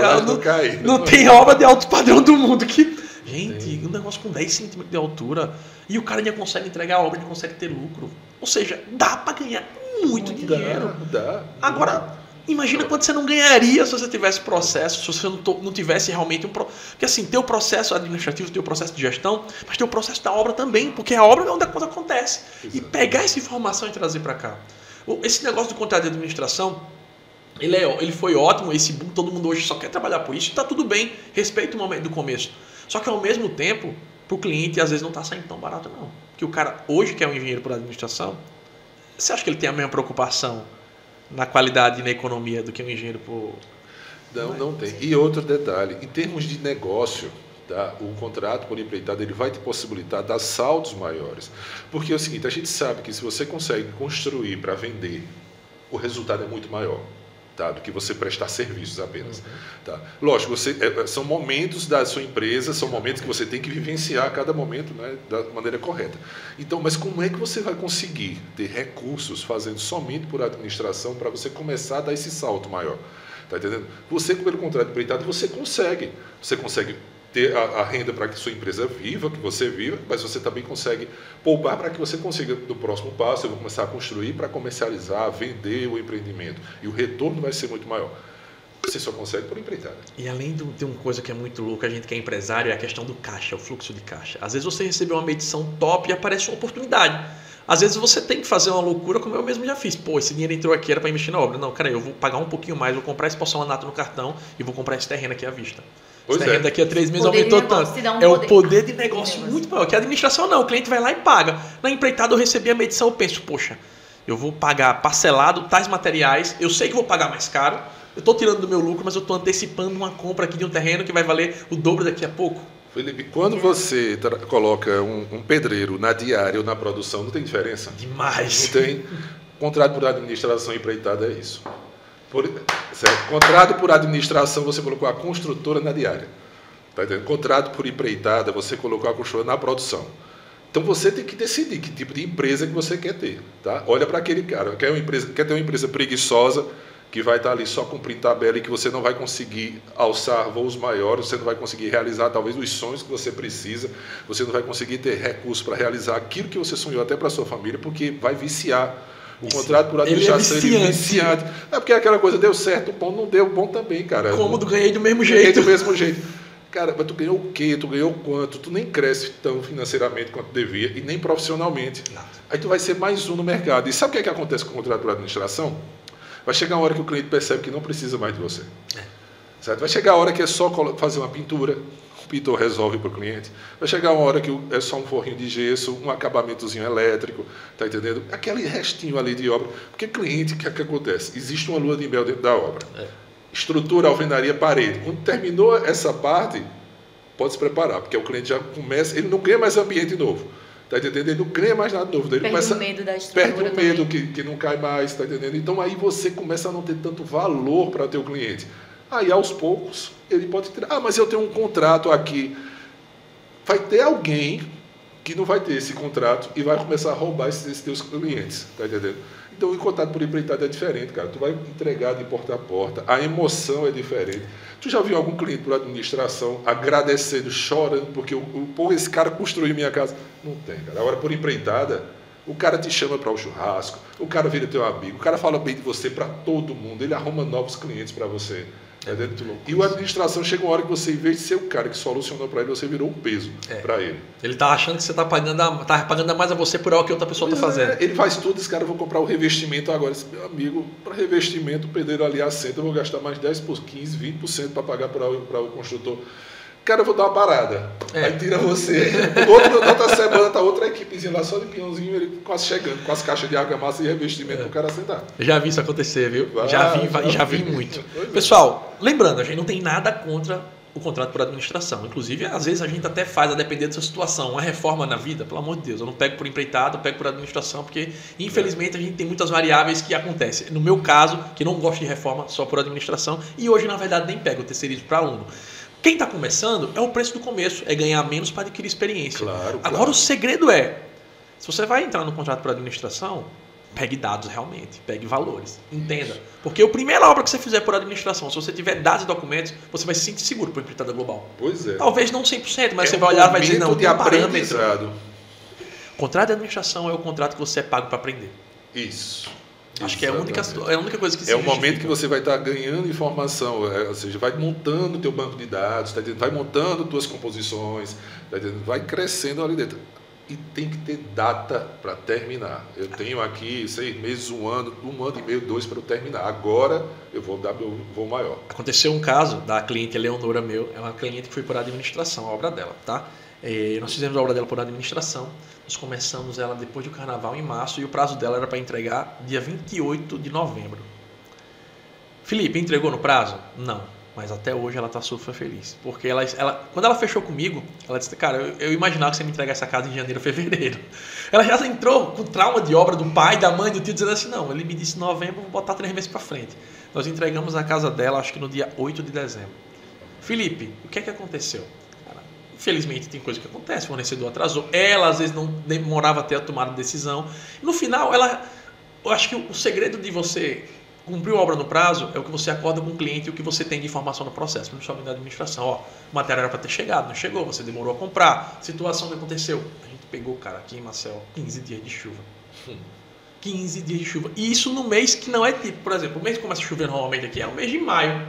S3: não
S1: obra de alto padrão do mundo que... Gente, um negócio com 10 centímetros de altura e o cara ainda consegue entregar a obra, ainda consegue ter lucro. Ou seja, dá para ganhar muito dinheiro.
S3: Dá.
S1: Agora, imagina quanto você não ganharia se você tivesse processo, se você não tivesse realmente um processo. Porque assim, tem o processo administrativo, tem o processo de gestão, mas tem o processo da obra também, porque a obra é onde a coisa acontece. Exato. E pegar essa informação e trazer para cá. Esse negócio do contrato de administração, ele foi ótimo, esse boom, todo mundo hoje só quer trabalhar por isso, está tudo bem, respeita o momento do começo. Só que ao mesmo tempo, para o cliente, às vezes não está saindo tão barato não. Porque o cara, hoje que é um engenheiro por administração, você acha que ele tem a mesma preocupação na qualidade e na economia do que um engenheiro por...
S3: Não tem. E outro detalhe, em termos de negócio, tá, o contrato por empreitada ele vai te possibilitar dar saltos maiores. Porque é o seguinte, a gente sabe que se você consegue construir para vender, o resultado é muito maior. Tá, do que você prestar serviços apenas. Tá. Lógico, são momentos da sua empresa, são momentos que você tem que vivenciar a cada momento, né, da maneira correta. Então, mas como é que você vai conseguir ter recursos fazendo somente por administração para você começar a dar esse salto maior? Tá entendendo? Você, pelo contrato empreitado, você consegue ter a renda para que sua empresa viva, que você viva, mas você também consegue poupar para que você consiga, no próximo passo, eu vou começar a construir para comercializar, vender o empreendimento. E o retorno vai ser muito maior. Você só consegue por empreitada.
S1: E além de uma coisa que é muito louca, a gente que é empresário, é a questão do caixa, o fluxo de caixa. Às vezes você recebeu uma medição top e aparece uma oportunidade. Às vezes você tem que fazer uma loucura, como eu mesmo já fiz. Pô, esse dinheiro entrou aqui, era para investir na obra. Não, cara, eu vou pagar um pouquinho mais, vou comprar esse porcelanato no cartão e vou comprar esse terreno aqui à vista. Esse terreno daqui a 3 meses aumentou tanto. O poder de negócio muito maior. Que a administração não, o cliente vai lá e paga. Na empreitada eu recebi a medição, eu penso, poxa, eu vou pagar parcelado tais materiais, eu sei que vou pagar mais caro, eu estou tirando do meu lucro, mas eu estou antecipando uma compra aqui de um terreno que vai valer o dobro daqui a pouco.
S3: Felipe, quando você coloca um pedreiro na diária ou na produção, não tem diferença?
S1: Demais.
S3: Não tem. Contrato por administração empreitada é isso. Certo? Contrato por administração, você colocou a construtora na diária. Tá entendendo? Contrato por empreitada, você colocou a construtora na produção. Então você tem que decidir que tipo de empresa que você quer ter. Tá? Olha para aquele cara, quer ter uma empresa preguiçosa, que vai estar ali só cumprindo tabela e que você não vai conseguir alçar voos maiores, você não vai conseguir realizar talvez os sonhos que você precisa, você não vai conseguir ter recursos para realizar aquilo que você sonhou até para a sua família, porque vai viciar. O contrato por administração ele é viciante. É porque aquela coisa deu certo, bom, não deu bom também, cara.
S1: Cômodo, ganhei do mesmo jeito.
S3: Ganhei do mesmo jeito. Cara, mas tu ganhou o quê? Tu ganhou quanto? Tu nem cresce tão financeiramente quanto devia e nem profissionalmente. Nada. Aí tu vai ser mais um no mercado. E sabe o que acontece com o contrato por administração? Vai chegar uma hora que o cliente percebe que não precisa mais de você. Certo? Vai chegar a hora que é só fazer uma pintura, o pintor resolve para o cliente. Vai chegar uma hora que é só um forrinho de gesso, um acabamentozinho elétrico, tá entendendo? Aquele restinho ali de obra. Porque cliente, o que acontece? Existe uma lua de mel dentro da obra. Estrutura, alvenaria, parede. Quando terminou essa parte, pode se preparar, porque o cliente já começa, ele não ganha mais ambiente novo. Tá entendendo? Ele não ganha mais nada novo. Ele
S2: perde o medo da estrutura.
S3: Perde o medo que não cai mais, tá entendendo? Então aí você começa a não ter tanto valor para teu cliente. Aí aos poucos ele pode ter, mas eu tenho um contrato aqui. Vai ter alguém que não vai ter esse contrato e vai começar a roubar esses teus clientes, tá entendendo? Então o contrato por empreitada é diferente, cara. Tu vai entregar de porta a porta, a emoção é diferente. Tu já viu algum cliente por administração agradecendo, chorando, porque esse cara construiu minha casa? Não tem, cara. Agora, por empreitada, o cara te chama para o churrasco, o cara vira teu amigo, o cara fala bem de você para todo mundo, ele arruma novos clientes para você. E o administração chega uma hora que você, em vez de ser o cara que solucionou para ele, você virou um peso para ele.
S1: Ele tá achando que você tá pagando a mais a você por algo que outra pessoa tá fazendo.
S3: Ele faz tudo, esse cara, eu vou comprar o revestimento agora. Esse meu amigo, para revestimento, o pedreiro ali assenta, eu vou gastar mais 10%, 15%, 20% para pagar para o construtor. Cara, eu vou dar uma parada. Aí tira você. Outra semana tá outra equipezinha lá, só de pinhãozinho, ele quase chegando, com as caixas de argamassa e revestimento pro cara sentar.
S1: Já vi isso acontecer, viu? Já vi muito. Pessoal, lembrando, a gente não tem nada contra o contrato por administração. Inclusive, às vezes a gente até faz, a depender da sua situação. Uma reforma na vida, pelo amor de Deus, eu não pego por empreitado, eu pego por administração, porque infelizmente a gente tem muitas variáveis que acontecem. No meu caso, que não gosto de reforma só por administração, e hoje na verdade nem pego, eu terceirizo para aluno. Quem está começando é o preço do começo, é ganhar menos para adquirir experiência. Agora o segredo é, se você vai entrar no contrato por administração, pegue dados realmente, pegue valores, entenda. Porque a primeira obra que você fizer por administração, se você tiver dados e documentos, você vai se sentir seguro para empreitada global.
S3: Pois é.
S1: Talvez não 100%, mas você vai olhar e vai dizer, não, tem parâmetro.
S3: O
S1: contrato de administração é o contrato que você é pago para aprender.
S3: Isso.
S1: Acho que é a única coisa que se
S3: É o momento que você vai estar ganhando informação, ou seja, vai montando o teu banco de dados, vai montando tuas composições, vai crescendo ali dentro. E tem que ter data para terminar. Eu tenho aqui 6 meses, 1 ano e meio, 2 para eu terminar. Agora eu vou dar meu voo maior.
S1: Aconteceu um caso da cliente Leonora é uma cliente que foi por administração, a obra dela, tá? Nós fizemos a obra dela por administração, nós começamos ela depois do carnaval em março e o prazo dela era para entregar dia 28 de novembro. Felipe, entregou no prazo? Não, mas até hoje ela está super feliz, porque quando ela fechou comigo, ela disse, cara, eu imaginava que você me entregar essa casa em janeiro, fevereiro. Ela já entrou com trauma de obra do pai, da mãe, do tio, dizendo assim, não, ele me disse novembro, vou botar 3 meses para frente. Nós entregamos a casa dela, acho que no dia 8 de dezembro. Felipe, o que é que aconteceu? Infelizmente tem coisa que acontece, o fornecedor atrasou, ela às vezes não demorava até a tomada de decisão. No final, eu acho que o segredo de você cumprir a obra no prazo é o que você acorda com o cliente e o que você tem de informação no processo, principalmente da administração. Ó, o material era para ter chegado, não chegou, você demorou a comprar, situação que aconteceu. A gente pegou, cara, aqui em Marcel, 15 dias de chuva. 15 dias de chuva. E isso no mês que não é tipo, por exemplo, o mês que começa a chover normalmente aqui é o mês de maio.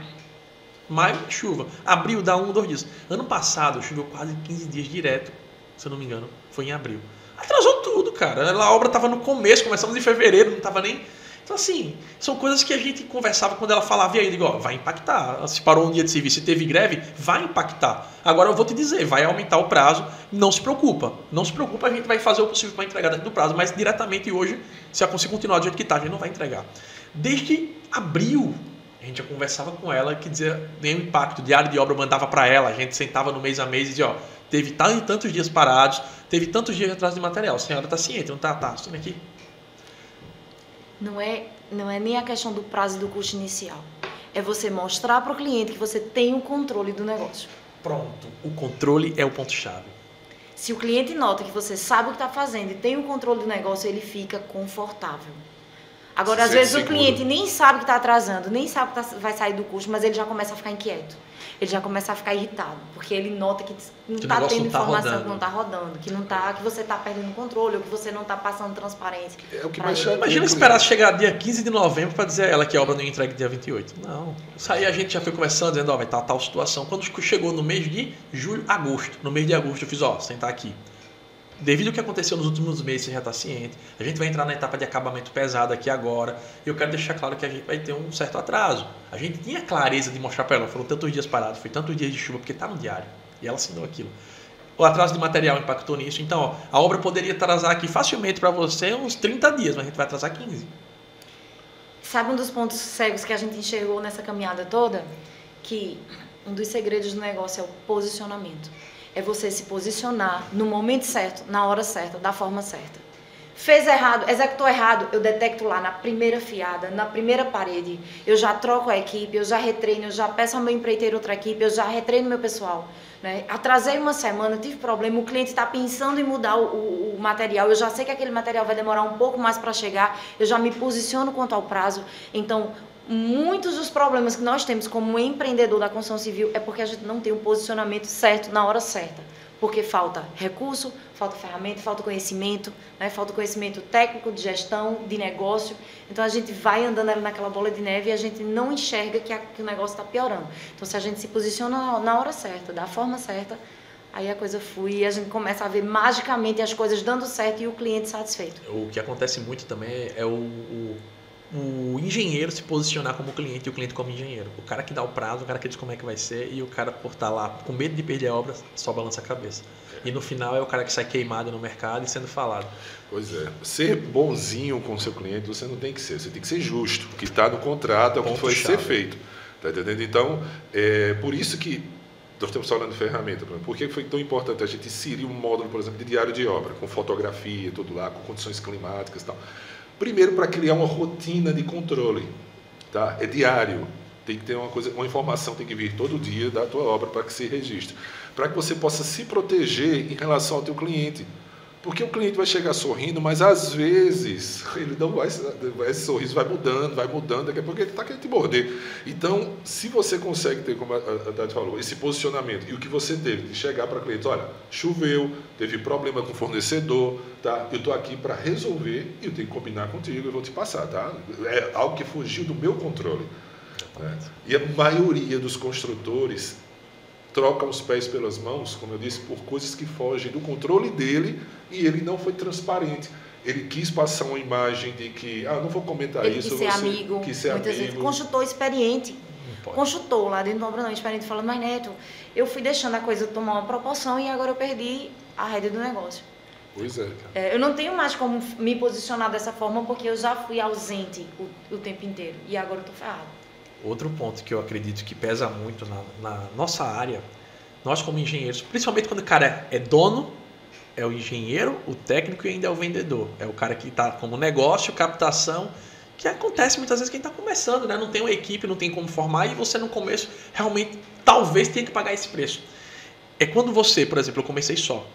S1: Maio, chuva. Abril dá 1 ou 2 dias. Ano passado choveu quase 15 dias direto, se eu não me engano. Foi em abril. Atrasou tudo, cara. A obra estava no começo, começamos em fevereiro, não estava nem... Então, assim, são coisas que a gente conversava quando ela falava, e aí, eu digo, ó, vai impactar. Se parou um dia de serviço e teve greve, vai impactar. Agora eu vou te dizer, vai aumentar o prazo, não se preocupa. Não se preocupa, a gente vai fazer o possível para entregar dentro do prazo, mas diretamente hoje, se a conseguir continuar do jeito que está, a gente não vai entregar. Desde abril, a gente já conversava com ela, que dizia nenhum impacto, o diário de obra mandava para ela, a gente sentava no mês a mês e dizia, ó, teve tantos dias parados, teve tantos dias de atraso de material, a senhora está ciente, não está? Tá, estou aqui.
S2: Não é nem a questão do prazo e do custo inicial. É você mostrar para o cliente que você tem o controle do negócio.
S1: Pronto, o controle é o ponto-chave.
S2: Se o cliente nota que você sabe o que está fazendo e tem o controle do negócio, ele fica confortável. Agora, às vezes o cliente nem sabe que está atrasando, nem sabe que vai sair do custo, mas ele já começa a ficar inquieto. Ele já começa a ficar irritado, porque ele nota que não está tendo informação, que não está rodando, que você está perdendo o controle, ou que você não está passando transparência.
S3: É o que mais chato.
S1: Imagina esperar chegar dia 15 de novembro para dizer a ela que a obra não ia entregue dia 28. Não. Isso aí a gente já foi conversando, dizendo, ó, vai estar tal situação. Quando chegou no mês de julho, agosto, no mês de agosto eu fiz, ó, sentar aqui. Devido ao que aconteceu nos últimos meses, você já está ciente. A gente vai entrar na etapa de acabamento pesado aqui agora. E eu quero deixar claro que a gente vai ter um certo atraso. A gente tinha clareza de mostrar para ela. Foram tantos dias parados, foi tantos dias de chuva, porque está no diário. E ela assinou aquilo. O atraso de material impactou nisso. Então, ó, a obra poderia atrasar aqui facilmente para você uns 30 dias, mas a gente vai atrasar 15.
S2: Sabe um dos pontos cegos que a gente enxergou nessa caminhada toda? Que um dos segredos do negócio é o posicionamento. É você se posicionar no momento certo, na hora certa, da forma certa. Fez errado, executou errado, eu detecto lá na primeira fiada, na primeira parede. Eu já troco a equipe, eu já retreino, eu já peço ao meu empreiteiro outra equipe, eu já retreino meu pessoal. Né? Atrasei uma semana, tive problema, o cliente está pensando em mudar o material, eu já sei que aquele material vai demorar um pouco mais para chegar, eu já me posiciono quanto ao prazo. Então, muitos dos problemas que nós temos como empreendedor da construção civil é porque a gente não tem um posicionamento certo na hora certa. Porque falta recurso, falta ferramenta, falta conhecimento, né? Falta conhecimento técnico, de gestão, de negócio. Então a gente vai andando ali naquela bola de neve e a gente não enxerga que o negócio está piorando. Então se a gente se posiciona na hora certa, da forma certa, aí a coisa flui e a gente começa a ver magicamente as coisas dando certo e o cliente satisfeito.
S1: O que acontece muito também é o engenheiro se posicionar como cliente e o cliente como engenheiro. O cara que dá o prazo, o cara que diz como é que vai ser e o cara por estar lá com medo de perder a obra só balança a cabeça. E no final é o cara que sai queimado no mercado e sendo falado.
S3: Pois é. Ser bonzinho com o seu cliente você não tem que ser. Você tem que ser justo. O que está no contrato é o que foi ser feito. Tá entendendo? Então, é por isso que nós estamos falando de ferramenta. Por que foi tão importante a gente inserir um módulo, por exemplo, de diário de obra, com fotografia, tudo lá, com condições climáticas e tal. Primeiro, para criar uma rotina de controle, tá? É diário, tem que ter uma informação tem que vir todo dia da tua obra para que se registre, para que você possa se proteger em relação ao teu cliente, porque o cliente vai chegar sorrindo, mas às vezes ele não vai, esse sorriso vai mudando, daqui a pouco ele está querendo te morder. Então, se você consegue ter, como a Tati falou, esse posicionamento e o que você teve de chegar para o cliente, olha, choveu, teve problema com o fornecedor, tá? Eu estou aqui para resolver e eu tenho que combinar contigo, eu vou te passar, tá? É algo que fugiu do meu controle. Né? E a maioria dos construtores troca os pés pelas mãos, como eu disse, por coisas que fogem do controle dele e ele não foi transparente. Ele quis passar uma imagem de que, não vou comentar
S2: ele
S3: isso.
S2: Quis ser amigo, muitas vezes. Consultor experiente. Consultor lá dentro do obra não, experiente falando, mas Neto, eu fui deixando a coisa tomar uma proporção e agora eu perdi a rédea do negócio.
S3: Pois é.
S2: Eu não tenho mais como me posicionar dessa forma porque eu já fui ausente o tempo inteiro e agora eu estou ferrado.
S1: Outro ponto que eu acredito que pesa muito na nossa área, nós como engenheiros, principalmente quando o cara é dono, é o engenheiro, o técnico e ainda é o vendedor. É o cara que está como negócio, captação, que acontece muitas vezes quem está começando, né? Não tem uma equipe, não tem como formar e você no começo realmente talvez tenha que pagar esse preço. É quando você, por exemplo, eu comecei só.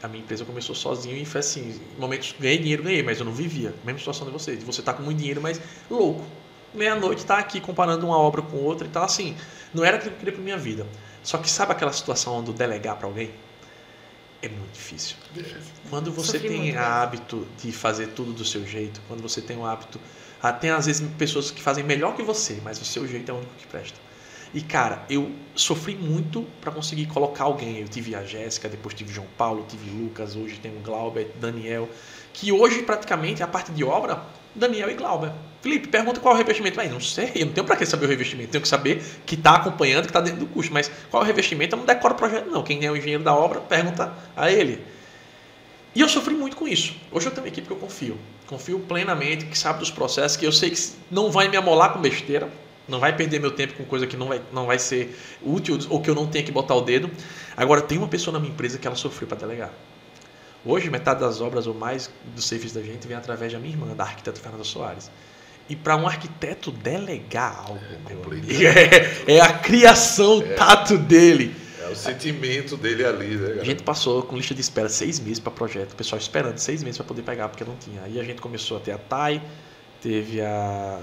S1: A minha empresa começou sozinho e foi assim, em momentos ganhei dinheiro, mas eu não vivia. Mesma situação de vocês, de você estar com muito dinheiro, mas louco. Meia-noite tá aqui comparando uma obra com outra e tal, assim, não era aquilo que eu queria para minha vida. Só que sabe aquela situação onde delegar para alguém? É muito difícil. Quando você tem hábito de fazer tudo do seu jeito, quando você tem o hábito, tem às vezes pessoas que fazem melhor que você, mas o seu jeito é o único que presta. E cara, eu sofri muito para conseguir colocar alguém. Eu tive a Jéssica, depois tive João Paulo, tive Lucas, hoje tem o Glauber, Daniel, que hoje praticamente a parte de obra, Daniel e Glauber. Felipe, pergunta qual é o revestimento. Não sei, eu não tenho para que saber o revestimento. Tenho que saber que está acompanhando, que está dentro do custo. Mas qual é o revestimento? Eu não decoro o projeto, não. Quem é o engenheiro da obra, pergunta a ele. E eu sofri muito com isso. Hoje eu tenho uma equipe que eu confio. Confio plenamente, que sabe dos processos, que eu sei que não vai me amolar com besteira, não vai perder meu tempo com coisa que não vai ser útil ou que eu não tenha que botar o dedo. Agora, tem uma pessoa na minha empresa que ela sofreu para delegar. Hoje, metade das obras ou mais do serviço da gente vem através da minha irmã, da arquiteta Fernanda Soares. E para um arquiteto delegar algo, meu amigo, é a criação, o tato dele.
S3: É o sentimento dele ali, né, cara?
S1: A gente passou com lista de espera 6 meses para projeto, o pessoal esperando 6 meses para poder pegar, porque não tinha. Aí a gente começou a ter a Thay, teve a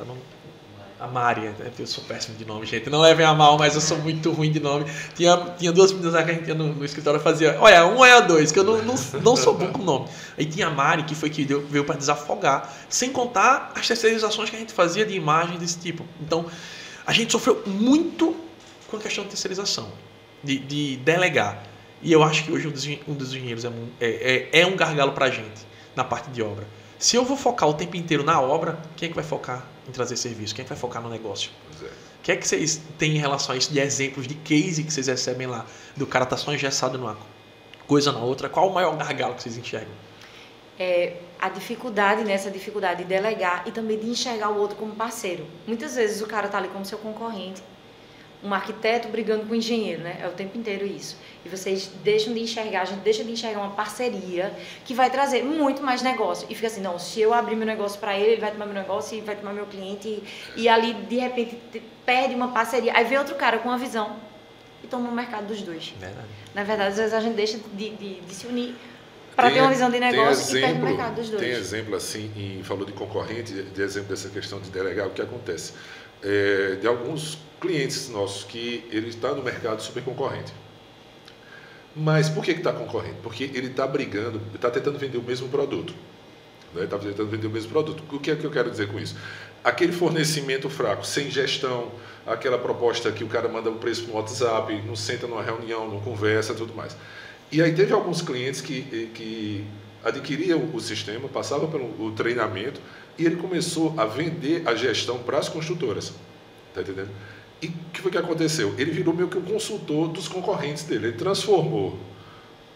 S1: Mari, eu sou péssimo de nome, gente, não levem a mal, mas eu sou muito ruim de nome. Tinha duas meninas lá que a gente ia no escritório fazia, olha, um é a dois, que eu não sou bom com nome. Aí tinha a Mari, que foi que veio para desafogar, sem contar as terceirizações que a gente fazia de imagem desse tipo. Então, a gente sofreu muito com a questão de terceirização, de delegar. E eu acho que hoje um dos engenheiros é um gargalo para a gente, na parte de obra. Se eu vou focar o tempo inteiro na obra, quem é que vai focar em trazer serviço? Quem é que vai focar no negócio? O que é que vocês têm em relação a isso de exemplos, de case que vocês recebem lá? Do cara tá só engessado numa coisa na outra. Qual o maior gargalo que vocês enxergam?
S2: A dificuldade, nessa dificuldade de delegar e também de enxergar o outro como parceiro. Muitas vezes o cara tá ali como seu concorrente, um arquiteto brigando com um engenheiro, né? É o tempo inteiro isso. E vocês deixam de enxergar, a gente deixa de enxergar uma parceria que vai trazer muito mais negócio. E fica assim, não, se eu abrir meu negócio para ele vai tomar meu negócio e vai tomar meu cliente. E ali, de repente, perde uma parceria. Aí vem outro cara com uma visão e toma o mercado dos dois.
S1: Verdade.
S2: Na verdade, às vezes a gente deixa de se unir para ter uma visão de negócio e perde o mercado dos dois.
S3: Tem exemplo assim, falou de concorrente, de exemplo dessa questão de delegar, o que acontece? De alguns clientes nossos que ele está no mercado super concorrente. Mas por que está concorrendo? Porque ele está brigando, está tentando vender o mesmo produto. Está tentando vender o mesmo produto. O que é que eu quero dizer com isso? Aquele fornecimento fraco, sem gestão, aquela proposta que o cara manda um preço no WhatsApp, não senta numa reunião, não conversa, tudo mais. E aí teve alguns clientes que adquiriam o sistema, passavam pelo treinamento, e ele começou a vender a gestão para as construtoras. Está entendendo? E o que foi que aconteceu? Ele virou meio que um consultor dos concorrentes dele. Ele transformou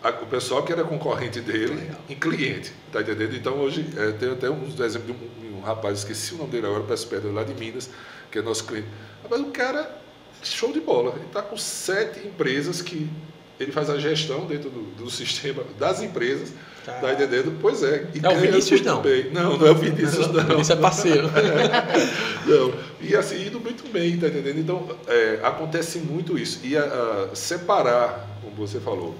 S3: o pessoal que era concorrente dele em cliente. Está entendendo? Então, hoje, tem até uns exemplos de um rapaz, esqueci o nome dele agora, peço perdão, lá de Minas, que é nosso cliente. Mas o cara, show de bola. Ele está com 7 empresas que ele faz a gestão dentro do sistema das empresas. Tá entendendo? Pois é.
S1: E é o Vinícius, não?
S3: Bem. Não é o Vinícius, não.
S1: O Vinícius é parceiro.
S3: Não. E assim, indo muito bem, tá entendendo? Então, acontece muito isso. E separar, como você falou,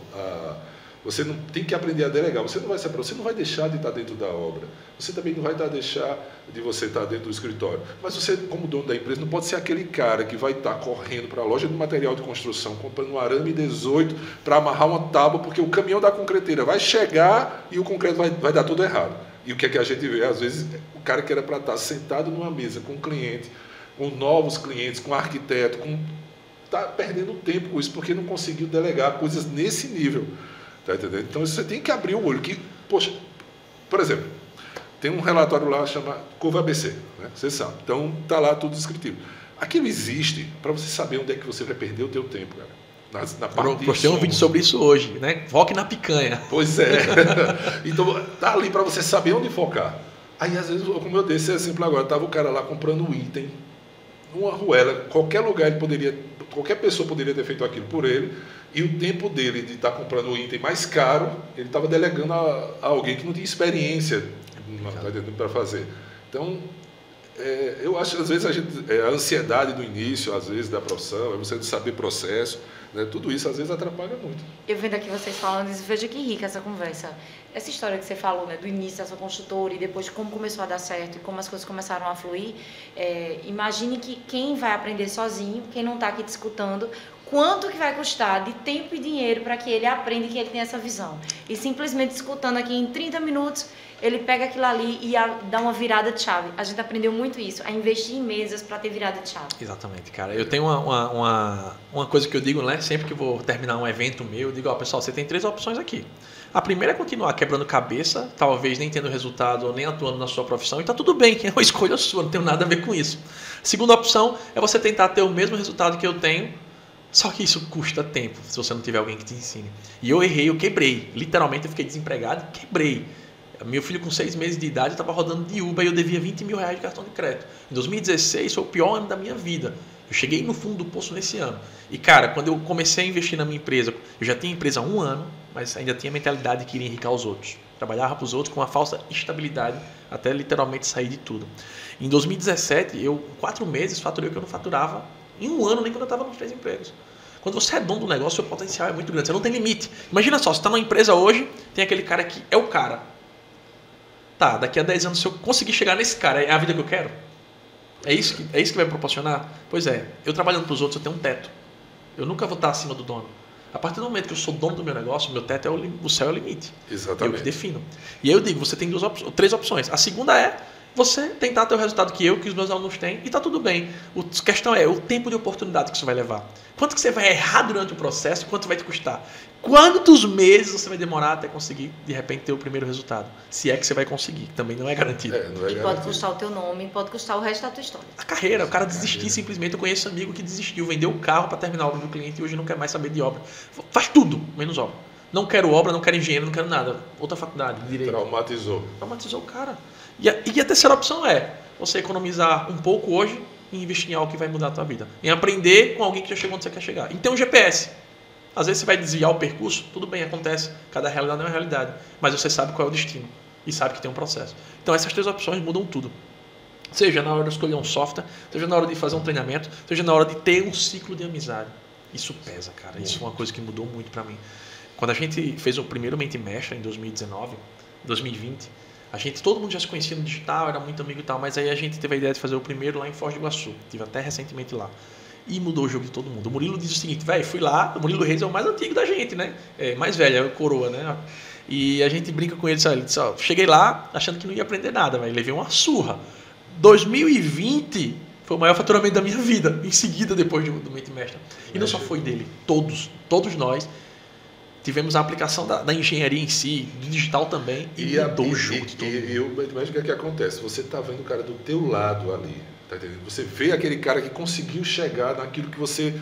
S3: você não tem que aprender a delegar. Você não vai separar, você não vai deixar de estar dentro da obra. Você também não vai deixar de você estar dentro do escritório. Mas você, como dono da empresa, não pode ser aquele cara que vai estar correndo para a loja de material de construção, comprando um arame 18 para amarrar uma tábua, porque o caminhão da concreteira vai chegar e o concreto vai dar tudo errado. E o que é que a gente vê? Às vezes, o cara que era para estar sentado numa mesa com um cliente, com novos clientes, com um arquiteto, está perdendo tempo com isso, porque não conseguiu delegar coisas nesse nível. Tá entendendo? Então, você tem que abrir o olho. Poxa, por exemplo, tem um relatório lá que chama Curva ABC, né? Você sabe. Então, está lá tudo descritivo. Aquilo existe para você saber onde é que você vai perder o teu tempo, cara. Na parte
S1: postei um vídeo sobre isso hoje, né? Foque na picanha.
S3: Pois é. Então, tá ali para você saber onde focar. Aí, às vezes, como eu dei esse exemplo agora, estava o cara lá comprando um item, uma arruela, qualquer pessoa poderia ter feito aquilo por ele, e o tempo dele de estar comprando o item mais caro, ele estava delegando a alguém que não tinha experiência para fazer. Então, eu acho que às vezes a ansiedade do início, às vezes da profissão, você não saber processo, né, tudo isso às vezes atrapalha muito.
S2: Eu vendo aqui vocês falando, veja que rica essa conversa. Essa história que você falou, né, do início da sua construtora e depois de como começou a dar certo e como as coisas começaram a fluir, imagine que quem vai aprender sozinho, quem não está aqui te escutando, quanto que vai custar de tempo e dinheiro para que ele aprenda e que ele tenha essa visão. E simplesmente escutando aqui em 30 minutos, ele pega aquilo ali e dá uma virada de chave. A gente aprendeu muito isso, a investir em mesas para ter virada de chave.
S1: Exatamente, cara. Eu tenho uma coisa que eu digo, né? Sempre que eu vou terminar um evento meu, eu digo, pessoal, você tem 3 opções aqui. A primeira é continuar quebrando cabeça, talvez nem tendo resultado ou nem atuando na sua profissão, e tá tudo bem, é uma escolha sua, não tem nada a ver com isso. A segunda opção é você tentar ter o mesmo resultado que eu tenho, só que isso custa tempo, se você não tiver alguém que te ensine. E eu errei, eu quebrei. Literalmente eu fiquei desempregado e quebrei. Meu filho com 6 meses de idade estava rodando de Uber e eu devia 20 mil reais de cartão de crédito. Em 2016 foi o pior ano da minha vida. Eu cheguei no fundo do poço nesse ano. E cara, quando eu comecei a investir na minha empresa, eu já tinha empresa há 1 ano, mas ainda tinha a mentalidade de querer enriquecer os outros. Trabalhava para os outros com uma falsa estabilidade, até literalmente sair de tudo. Em 2017, eu, em 4 meses, faturei o que eu não faturava em 1 ano, nem quando eu estava nos 3 empregos. Quando você é dono do negócio, o seu potencial é muito grande, você não tem limite. Imagina só, você está numa empresa hoje, tem aquele cara que é o cara. Tá, daqui a 10 anos, se eu conseguir chegar nesse cara, é a vida que eu quero? É isso que vai me proporcionar? Pois é, eu trabalhando para os outros, eu tenho um teto. Eu nunca vou estar acima do dono. A partir do momento que eu sou dono do meu negócio, meu teto o céu é o limite.
S3: Exatamente.
S1: Eu que defino. E aí eu digo, você tem 3 opções. A segunda é você tentar ter o resultado que os meus alunos têm, e tá tudo bem. A questão é o tempo de oportunidade que isso vai levar. Quanto que você vai errar durante o processo, quanto vai te custar? Quantos meses você vai demorar até conseguir, de repente, ter o primeiro resultado? Se é que você vai conseguir, também não é garantido.
S2: E pode custar o teu nome, pode custar o resto da tua história.
S1: A carreira, o cara desistir simplesmente. Eu conheço um amigo que desistiu, vendeu o carro para terminar a obra do cliente e hoje não quer mais saber de obra. Faz tudo, menos obra. Não quero obra, não quero engenheiro, não quero nada. Outra faculdade, direito.
S3: Traumatizou
S1: o cara. E a terceira opção é você economizar um pouco hoje e investir em algo que vai mudar a tua vida. Em aprender com alguém que já chegou onde você quer chegar. Então, GPS. Às vezes você vai desviar o percurso, tudo bem, acontece. Cada realidade é uma realidade. Mas você sabe qual é o destino. E sabe que tem um processo. Então, essas 3 opções mudam tudo. Seja na hora de escolher um software, seja na hora de fazer um treinamento, seja na hora de ter um ciclo de amizade. Isso pesa, cara. Isso é uma coisa que mudou muito para mim. Quando a gente fez o primeiro Mente Mestra em 2020, todo mundo já se conhecia no digital, era muito amigo e tal, mas aí a gente teve a ideia de fazer o primeiro lá em Foz do Iguaçu. Estive até recentemente lá. e mudou o jogo de todo mundo. O Murilo diz o seguinte, velho, fui lá, o Murilo Reis é o mais antigo da gente, né? É, mais velho, é o coroa, né? E a gente brinca com ele, sabe? Ele disse, ó, cheguei lá achando que não ia aprender nada, mas levei uma surra. 2020 foi o maior faturamento da minha vida, em seguida, depois do Mente Mestra. E não só foi dele, todos nós tivemos a aplicação da engenharia em si, do digital também, e mudou o jogo de todo mundo.
S3: E o Mente Mestra, o que acontece? Você está vendo o cara do teu lado ali, tá entendendo? Você vê aquele cara que conseguiu chegar naquilo que você...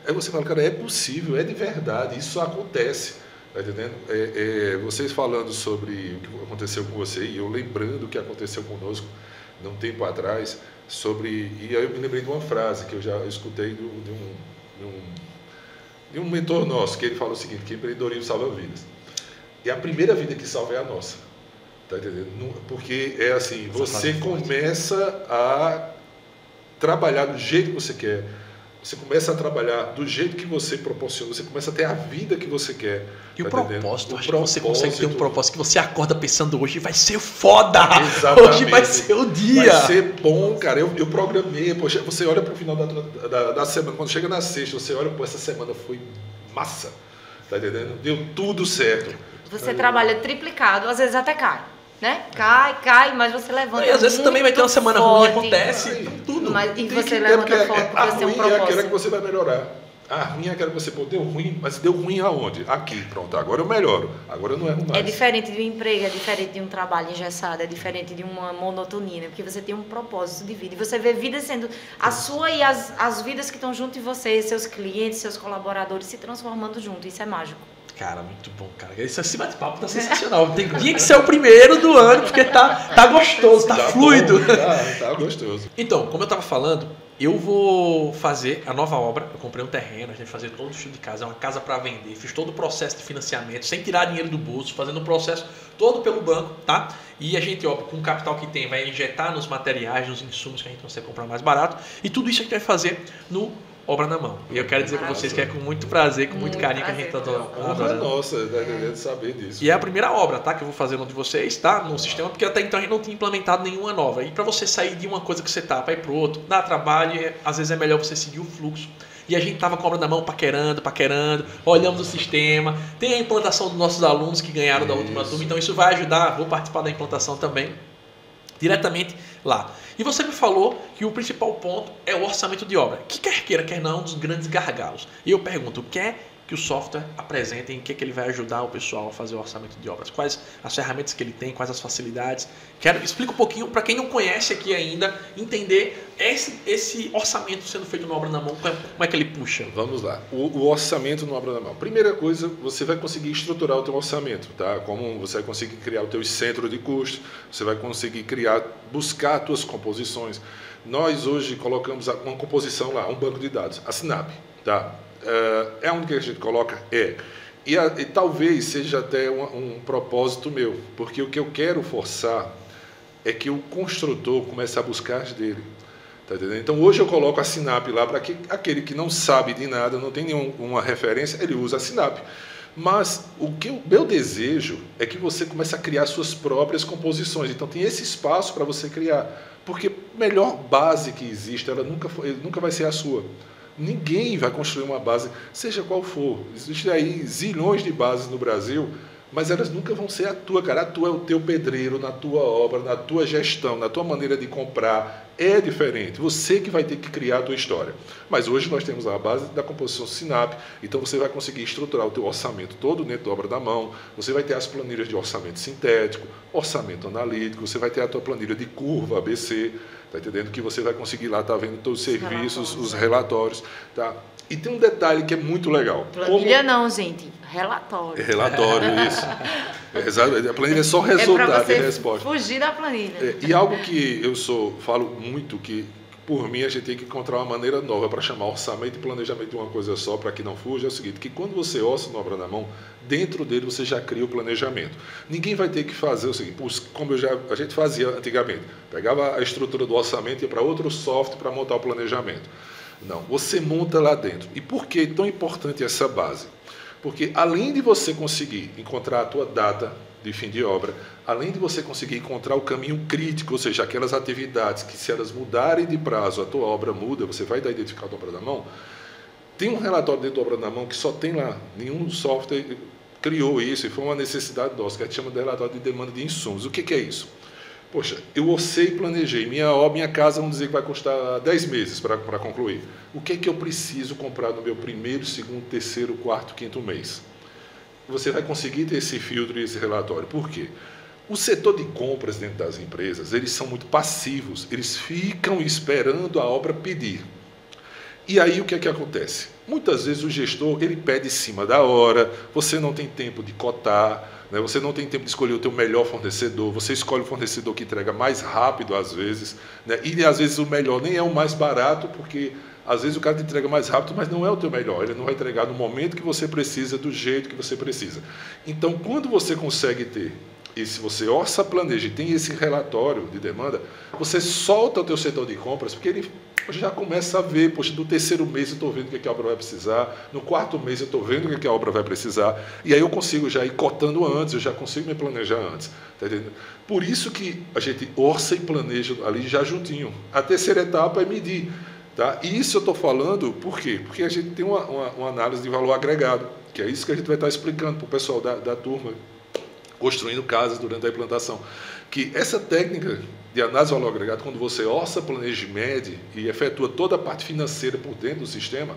S3: Aí você fala, cara, é possível, é de verdade, isso acontece. Tá entendendo? Vocês falando sobre o que aconteceu com você e eu lembrando o que aconteceu conosco num tempo atrás, e aí eu me lembrei de uma frase que eu já escutei de um mentor nosso, que ele fala o seguinte, que empreendedorismo salva vidas. E a primeira vida que salva é a nossa. Tá entendendo? Porque é assim, você começa a trabalhar do jeito que você quer, você começa a trabalhar do jeito que você proporciona, você começa a ter a vida que você quer.
S1: E tá o propósito, acho que você consegue ter um propósito que você acorda pensando, hoje vai ser foda,
S3: exatamente.
S1: Hoje vai ser o dia.
S3: Vai ser bom, cara, eu programei, poxa, você olha para o final da semana, quando chega na sexta, você olha, pô, essa semana foi massa, tá entendendo? Deu tudo certo.
S2: Você trabalha triplicado, às vezes até cai. Né? Cai, mas você levanta.
S1: E às vezes você também vai ter uma semana ruim, acontece, tudo.
S2: E você levanta forte porque você tem um propósito.
S3: A ruim é aquela que você vai melhorar. A ruim é aquela que você, pô, deu ruim, mas deu ruim aonde? Aqui, pronto, agora eu melhoro, agora eu não erro mais.
S2: É diferente de um emprego, é diferente de um trabalho engessado, é diferente de uma monotonia, né? Porque você tem um propósito de vida. E você vê vida sendo a sua e as vidas que estão junto de você, seus clientes, seus colaboradores se transformando junto. Isso é mágico.
S1: Cara, muito bom, cara. Esse bate-papo tá sensacional. Tem dia que ser o primeiro do ano, porque tá gostoso, tá fluido.
S3: Bom, tá gostoso.
S1: Então, como eu tava falando, eu vou fazer a nova obra. Eu comprei um terreno, a gente vai fazer todo o estilo de casa, é uma casa para vender. Fiz todo o processo de financiamento, sem tirar dinheiro do bolso, fazendo o processo todo pelo banco, tá? E a gente, ó, com o capital que tem, vai injetar nos materiais, nos insumos que a gente consegue comprar mais barato. E tudo isso a gente vai fazer no Obra na Mão. E eu quero dizer para vocês que é com muito prazer, com muito carinho que a gente tá
S3: adorando. Nossa, tá saber disso.
S1: E é a primeira obra, tá? Que eu vou fazer no de vocês, tá? No sistema, porque até então a gente não tinha implementado nenhuma nova. E para você sair de uma coisa que você tá para ir pro outro, dá trabalho e às vezes é melhor você seguir o fluxo. E a gente tava com a Obra na Mão paquerando, olhamos o sistema. Tem a implantação dos nossos alunos que ganharam da última turma, então isso vai ajudar. Vou participar da implantação também, diretamente lá. E você me falou que o principal ponto é o orçamento de obra, que quer queira, quer não, é um dos grandes gargalos. E eu pergunto, o que é que o software apresenta, em que ele vai ajudar o pessoal a fazer o orçamento de obras? Quais as ferramentas que ele tem, quais as facilidades? Explica um pouquinho para quem não conhece aqui ainda, entender esse orçamento sendo feito no Obra na Mão, como é que ele puxa?
S3: Vamos lá, o orçamento no Obra na Mão. Primeira coisa, você vai conseguir estruturar o teu orçamento, tá? Como você vai conseguir criar o teu centro de custo, você vai conseguir buscar as tuas composições. Nós hoje colocamos uma composição lá, um banco de dados, a Sinap, tá? É onde que a gente coloca? E talvez seja até um propósito meu, porque o que eu quero forçar é que o construtor comece a buscar as dele. Tá entendendo? Então hoje eu coloco a Sinap lá para que aquele que não sabe de nada, não tem nenhuma referência, ele usa a Sinap. Mas o meu desejo é que você comece a criar suas próprias composições. Então tem esse espaço para você criar, porque a melhor base que existe, ela nunca vai ser a sua. Ninguém vai construir uma base, seja qual for. Existem aí zilhões de bases no Brasil, mas elas nunca vão ser a tua, cara. A tua é o teu pedreiro, na tua obra, na tua gestão, na tua maneira de comprar. É diferente. Você que vai ter que criar a tua história. Mas hoje nós temos a base da composição Sinap, então você vai conseguir estruturar o teu orçamento todo dentro da Obra da Mão. Você vai ter as planilhas de orçamento sintético, orçamento analítico, você vai ter a tua planilha de curva ABC, tá entendendo? Que você vai conseguir lá, tá vendo todos os serviços, os relatórios, tá? E tem um detalhe que é muito legal.
S2: Planilha não, gente. Relatório.
S3: Relatório, isso. A planilha é só resultado e resposta.
S2: Fugir da planilha.
S3: E algo que eu falo muito, que por mim a gente tem que encontrar uma maneira nova para chamar orçamento e planejamento de uma coisa só, para que não fuja, é o seguinte, que quando você orça no Obra na Mão, dentro dele você já cria o planejamento. Ninguém vai ter que fazer o seguinte, como a gente fazia antigamente, pegava a estrutura do orçamento e ia para outro software para montar o planejamento. Não, você monta lá dentro. E por que é tão importante essa base? Porque além de você conseguir encontrar a tua data, de fim de obra, além de você conseguir encontrar o caminho crítico, ou seja, aquelas atividades que, se elas mudarem de prazo, a tua obra muda, você vai dar identificado a obra na mão. Tem um relatório dentro da obra na mão que só tem lá, nenhum software criou isso, e foi uma necessidade nossa, que a gente chama de relatório de demanda de insumos. O que é isso? Poxa, eu orcei e planejei, minha casa, vamos dizer que vai custar 10 meses para concluir. O que é que eu preciso comprar no meu primeiro, segundo, terceiro, quarto, quinto mês? Você vai conseguir ter esse filtro e esse relatório. Por quê? O setor de compras dentro das empresas, eles são muito passivos, eles ficam esperando a obra pedir. E aí o que é que acontece? Muitas vezes o gestor, ele pede em cima da hora, você não tem tempo de cotar, né? Você não tem tempo de escolher o teu melhor fornecedor, você escolhe o fornecedor que entrega mais rápido às vezes, né? E às vezes o melhor nem é o mais barato, porque às vezes o cara te entrega mais rápido, mas não é o teu melhor, ele não vai entregar no momento que você precisa, do jeito que você precisa. Então, quando você consegue ter, e se você orça, planeja e tem esse relatório de demanda, você solta o teu setor de compras, porque ele já começa a ver, poxa, no terceiro mês eu estou vendo o que a obra vai precisar, no quarto mês eu estou vendo o que a obra vai precisar, e aí eu consigo já ir cotando antes, eu já consigo me planejar antes. Tá entendendo? Por isso que a gente orça e planeja ali já juntinho. A terceira etapa é medir. Tá? E isso eu estou falando, por quê? Porque a gente tem uma análise de valor agregado, que é isso que a gente vai estar explicando para o pessoal da turma, construindo casas durante a implantação. Que essa técnica de análise de valor agregado, quando você orça, planeja e mede e efetua toda a parte financeira por dentro do sistema,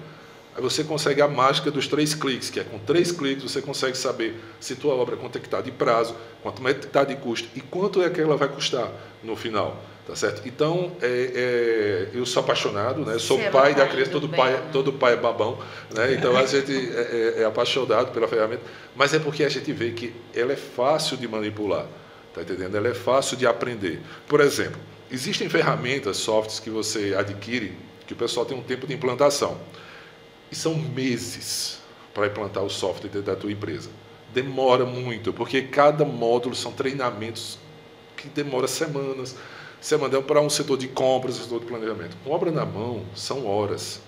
S3: aí você consegue a mágica dos 3 cliques, que é com 3 cliques você consegue saber se tua obra, quanto é que está de prazo, quanto é que está de custo e quanto é que ela vai custar no final. Tá certo? Então, eu sou apaixonado, né? Sou pai da criança, todo pai é babão, né? Então a gente é apaixonado pela ferramenta, mas é porque a gente vê que ela é fácil de manipular, tá entendendo? Ela é fácil de aprender. Por exemplo, existem ferramentas, softwares que você adquire, que o pessoal tem um tempo de implantação, e são meses para implantar o software dentro da tua empresa. Demora muito, porque cada módulo são treinamentos que demoram semanas. Você manda para um setor de compras, um setor de planejamento. Com obra na mão, são horas.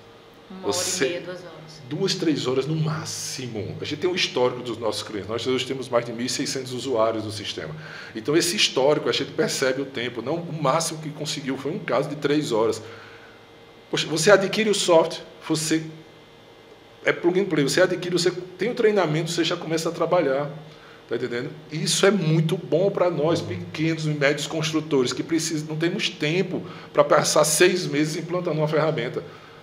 S2: 1 hora e meia, 2 horas.
S3: 2, 3 horas no máximo. A gente tem um histórico dos nossos clientes. Nós hoje temos mais de 1.600 usuários do sistema. Então, esse histórico, a gente percebe o tempo. Não, o máximo que conseguiu foi um caso de 3 horas. Poxa, você adquire o software, você é plug and play. Você adquire, você tem o treinamento, você já começa a trabalhar. Está entendendo? Isso é muito bom para nós, pequenos e médios construtores, que não temos tempo para passar 6 meses implantando uma ferramenta.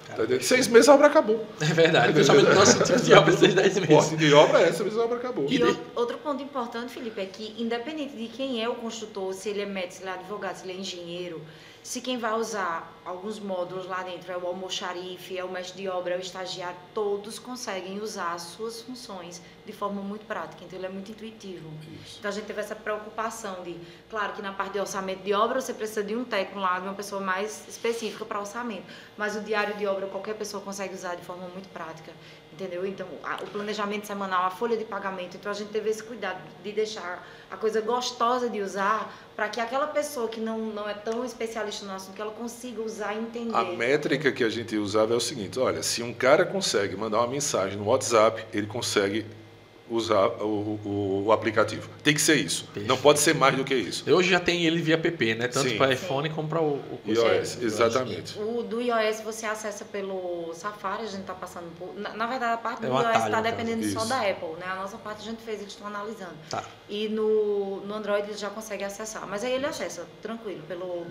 S3: Tá entendendo? 6 meses a obra acabou.
S1: É verdade, principalmente o nosso tipo de obra, 6, 10 meses.
S3: Porte de obra é 6 meses a obra acabou.
S2: E outro ponto importante, Felipe, é que independente de quem é o construtor, se ele é médico, se ele é advogado, se ele é engenheiro, se quem vai usar alguns módulos lá dentro é o almoxarife, é o mestre de obra, é o estagiário, todos conseguem usar as suas funções de forma muito prática, então ele é muito intuitivo. Isso. Então a gente teve essa preocupação de, claro que na parte de orçamento de obra você precisa de um técnico lá, de uma pessoa mais específica para orçamento, mas o diário de obra qualquer pessoa consegue usar de forma muito prática, entendeu? Então o planejamento semanal, a folha de pagamento, então a gente teve esse cuidado de deixar a coisa gostosa de usar para que aquela pessoa que não é tão especialista no assunto, que ela consiga usar e entender.
S3: A métrica que a gente usava é o seguinte, olha, se um cara consegue mandar uma mensagem no WhatsApp, ele consegue usar o aplicativo. Tem que ser isso. Perfeito. Não pode ser mais do que isso.
S1: Hoje já tem ele via app, né? Tanto para iPhone como para o
S3: iOS. Exatamente.
S2: O do iOS você acessa pelo Safari, a gente está passando por... Na verdade, a parte do
S1: um
S2: iOS está
S1: atalho,
S2: dependendo
S3: isso.
S2: só da Apple, né? A nossa parte a gente fez, eles estão analisando.
S1: Tá.
S2: E no Android ele já consegue acessar. Mas aí ele acessa, tranquilo, pelo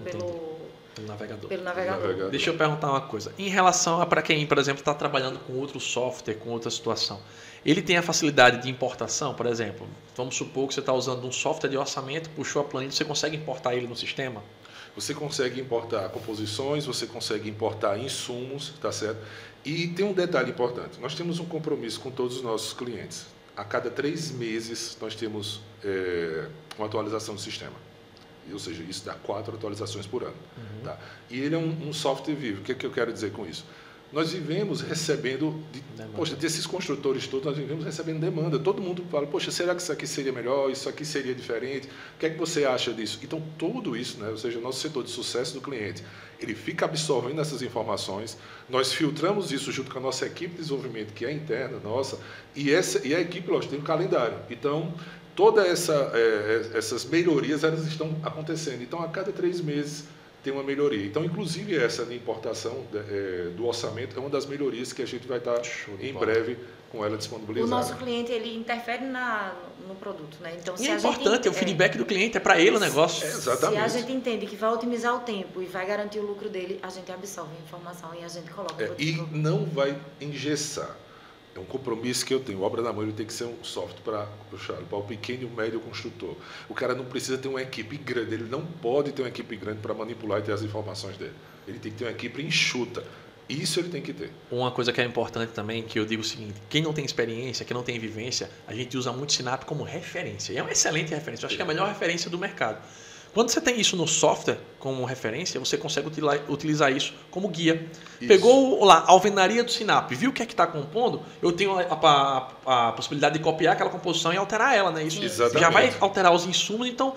S2: navegador.
S1: Deixa eu perguntar uma coisa. Em relação a para quem, por exemplo, está trabalhando com outro software, com outra situação, ele tem a facilidade de importação, por exemplo? Vamos supor que você está usando um software de orçamento, puxou a planilha, você consegue importar ele no sistema?
S3: Você consegue importar composições, você consegue importar insumos, tá certo? E tem um detalhe importante. Nós temos um compromisso com todos os nossos clientes. A cada 3 meses nós temos uma atualização do sistema. Ou seja, isso dá 4 atualizações por ano.
S1: Uhum.
S3: Tá? E ele é um software vivo. O que é que eu quero dizer com isso? Nós vivemos recebendo, poxa, desses construtores todos, nós vivemos recebendo demanda. Todo mundo fala, poxa, será que isso aqui seria melhor? Isso aqui seria diferente? O que é que você acha disso? Então, tudo isso, né, ou seja, o nosso setor de sucesso do cliente, ele fica absorvendo essas informações, nós filtramos isso junto com a nossa equipe de desenvolvimento, que é interna, nossa, e a equipe, lógico, tem um calendário. Então, todas essas melhorias elas estão acontecendo. Então, a cada 3 meses tem uma melhoria. Então, inclusive, essa de importação do orçamento é uma das melhorias que a gente vai estar em breve com ela disponibilizada.
S2: O nosso cliente, ele interfere no produto, né? Então,
S1: e é importante, o feedback do cliente é para ele o negócio.
S3: Exatamente.
S2: Se a gente entende que vai otimizar o tempo e vai garantir o lucro dele, a gente absorve a informação e a gente coloca.
S3: E não vai engessar. É um compromisso que eu tenho. Obra na Mão ele tem que ser um software para o pequeno e o médio construtor. O cara não precisa ter uma equipe grande, ele não pode ter uma equipe grande para manipular e ter as informações dele. Ele tem que ter uma equipe enxuta. Isso ele tem que ter.
S1: Uma coisa que é importante também, que eu digo o seguinte, quem não tem experiência, quem não tem vivência, a gente usa muito Sinap como referência. E é uma excelente referência, eu acho que é a melhor referência do mercado. Quando você tem isso no software como referência, você consegue utilizar isso como guia. Isso. Pegou lá a alvenaria do Sinap, viu o que é que está compondo, eu tenho a possibilidade de copiar aquela composição e alterar ela, né? Isso já vai alterar os insumos, então,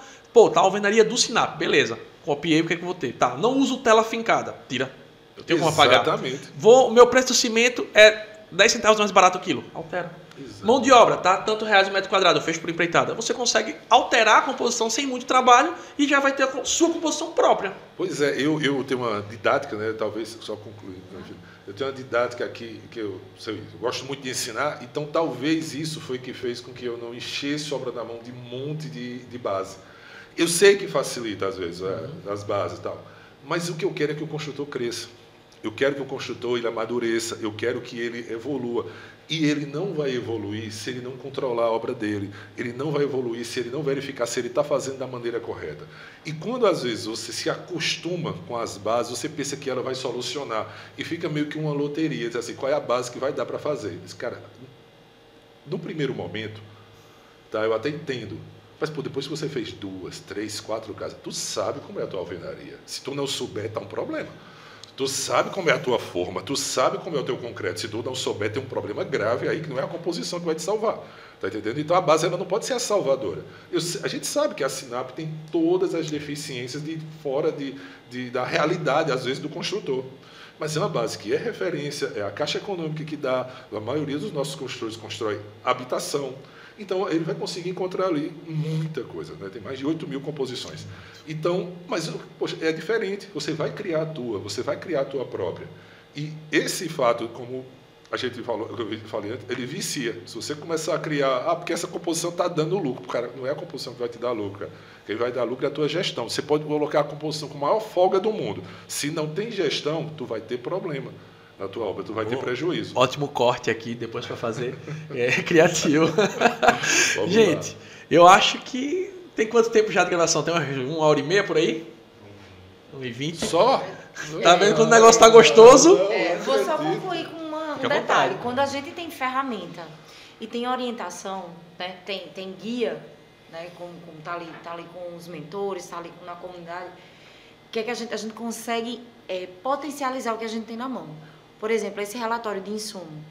S1: tá a alvenaria do Sinap, beleza. Copiei, o que é que eu vou ter? Tá, não uso tela fincada, tira. Eu tenho como apagar.
S3: Exatamente.
S1: Meu preço do cimento é 10 centavos mais barato o quilo. Altera. Exatamente. Mão de obra, tá? Tanto reais o metro quadrado, eu fecho por empreitada. Você consegue alterar a composição sem muito trabalho e já vai ter a sua composição própria.
S3: Pois é, eu tenho uma didática, né? Talvez só concluir. Eu tenho uma didática aqui que eu gosto muito de ensinar, então talvez isso foi que fez com que eu não enchesse obra na mão de um monte de base. Eu sei que facilita às vezes as bases e tal, mas o que eu quero é que o construtor cresça. Eu quero que o construtor ele amadureça, eu quero que ele evolua. E ele não vai evoluir se ele não controlar a obra dele. Ele não vai evoluir se ele não verificar se ele está fazendo da maneira correta. E quando às vezes você se acostuma com as bases, você pensa que ela vai solucionar. E fica meio que uma loteria, diz assim, qual é a base que vai dar para fazer? Diz, cara, no primeiro momento, tá, eu até entendo. Mas depois que você fez 2, 3, 4 casas, tu sabe como é a tua alvenaria. Se tu não souber, está um problema. Tu sabe como é a tua forma, tu sabe como é o teu concreto. Se tu não souber, tem um problema grave aí, que não é a composição que vai te salvar. Tá entendendo? Então a base ela não pode ser a salvadora. A gente sabe que a Sinap tem todas as deficiências fora da realidade, às vezes, do construtor. Mas é uma base que é referência, é a Caixa Econômica que dá, a maioria dos nossos construtores constrói habitação. Então, ele vai conseguir encontrar ali muita coisa, né? Tem mais de 8 mil composições. Então, mas poxa, é diferente, você vai criar a tua própria. E esse fato, como a gente falou, eu falei antes, ele vicia. Se você começar a criar, porque essa composição está dando lucro, cara, não é a composição que vai te dar lucro, cara. Quem vai dar lucro é a tua gestão. Você pode colocar a composição com a maior folga do mundo. Se não tem gestão, tu vai ter problema na tua obra, tu vai ter prejuízo.
S1: Ótimo corte aqui, depois para fazer. É criativo. Gente, eu acho que tem quanto tempo já de gravação? Tem 1h30 por aí? 1h20?
S3: Só?
S1: Tá vendo quando o negócio tá gostoso?
S2: Vou só concluir com um detalhe. Quando a gente tem ferramenta e tem orientação, né, tem guia, né, como tá ali com os mentores, tá ali na comunidade, que é que a gente consegue potencializar o que a gente tem na mão. Por exemplo, esse relatório de insumo.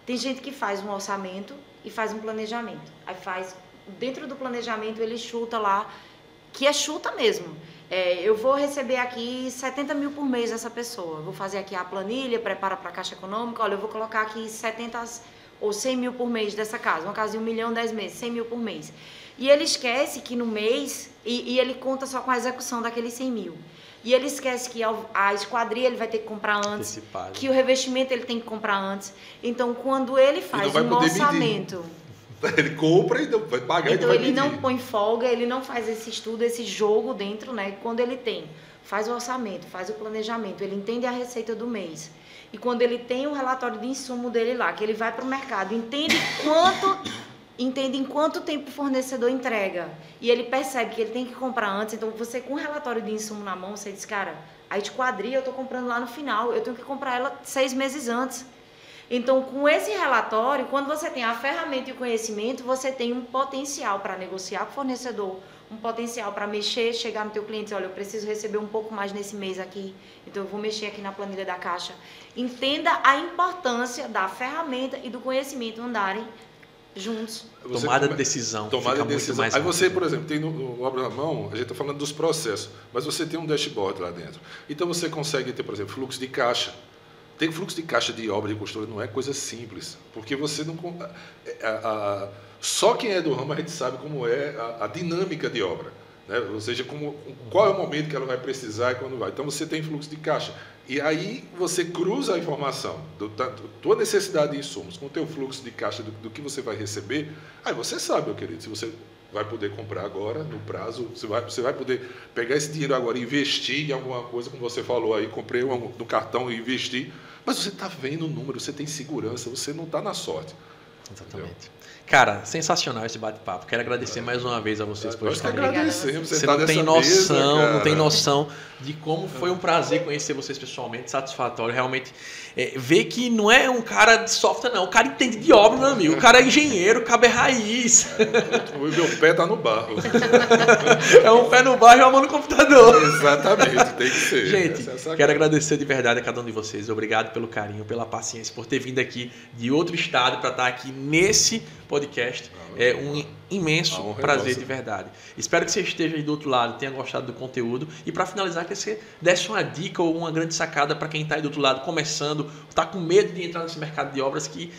S2: Tem gente que faz um orçamento e faz um planejamento. Aí dentro do planejamento, ele chuta lá, que é chuta mesmo. Eu vou receber aqui 70 mil por mês dessa pessoa. Vou fazer aqui a planilha, prepara para a Caixa Econômica. Olha, eu vou colocar aqui 70 ou 100 mil por mês dessa casa. Uma casa de 1 milhão, 10 meses, 100 mil por mês. E ele esquece que no mês, e ele conta só com a execução daqueles 100 mil. E ele esquece que a esquadria ele vai ter que comprar antes, que o revestimento ele tem que comprar antes. Então, quando ele faz um orçamento...
S3: Ele compra e vai pagar
S2: então,
S3: e vai
S2: ele
S3: medir.
S2: não põe folga, ele não faz esse estudo, esse jogo dentro, né? Quando ele faz o orçamento, faz o planejamento, ele entende a receita do mês. E quando ele tem o relatório de insumo dele lá, que ele vai para o mercado, entende em quanto tempo o fornecedor entrega. E ele percebe que ele tem que comprar antes. Então, você com o relatório de insumo na mão, você diz, cara, a esquadria eu estou comprando lá no final, eu tenho que comprar ela 6 meses antes. Então, com esse relatório, quando você tem a ferramenta e o conhecimento, você tem um potencial para negociar com o fornecedor, um potencial para mexer, chegar no teu cliente e dizer, olha, eu preciso receber um pouco mais nesse mês aqui, então eu vou mexer aqui na planilha da Caixa. Entenda a importância da ferramenta e do conhecimento andarem juntos.
S1: Tomada de decisão.
S3: Tomada de decisão. Aí você, por exemplo, tem no Obra na Mão, a gente está falando dos processos, mas você tem um dashboard lá dentro. Então você consegue ter, por exemplo, fluxo de caixa. ter fluxo de caixa de obra de construtora não é coisa simples, porque você não... Só quem é do ramo a gente sabe como é a dinâmica de obra, né? Ou seja, qual é o momento que ela vai precisar e quando vai. Então você tem fluxo de caixa. E aí você cruza a informação, tua necessidade de insumos com o teu fluxo de caixa do que você vai receber, aí você sabe, meu querido, se você vai poder comprar agora, no prazo, você vai poder pegar esse dinheiro agora e investir em alguma coisa, como você falou aí, comprei no cartão e investi, mas você está vendo o número, você tem segurança, você não está na sorte.
S1: Exatamente. Entendeu? Cara, sensacional esse bate-papo. Quero agradecer mais uma vez a vocês por estarem aqui.
S3: Agradecemos.
S1: Você não tem noção, não tem noção de como foi um prazer conhecer vocês pessoalmente, satisfatório. Realmente, ver que não é um cara de software, não. O cara entende de obra, meu amigo. O cara é engenheiro, o cara é raiz.
S3: O meu pé tá no barro.
S1: É um pé no barro e uma mão no computador.
S3: Exatamente, tem que ser.
S1: Gente, quero agradecer de verdade a cada um de vocês. Obrigado pelo carinho, pela paciência, por ter vindo aqui de outro estado para estar aqui nesse podcast. É um imenso prazer de verdade. Espero que você esteja aí do outro lado, tenha gostado do conteúdo. E para finalizar, que você desse uma dica ou uma grande sacada para quem está aí do outro lado, começando, está com medo de entrar nesse mercado de obras que...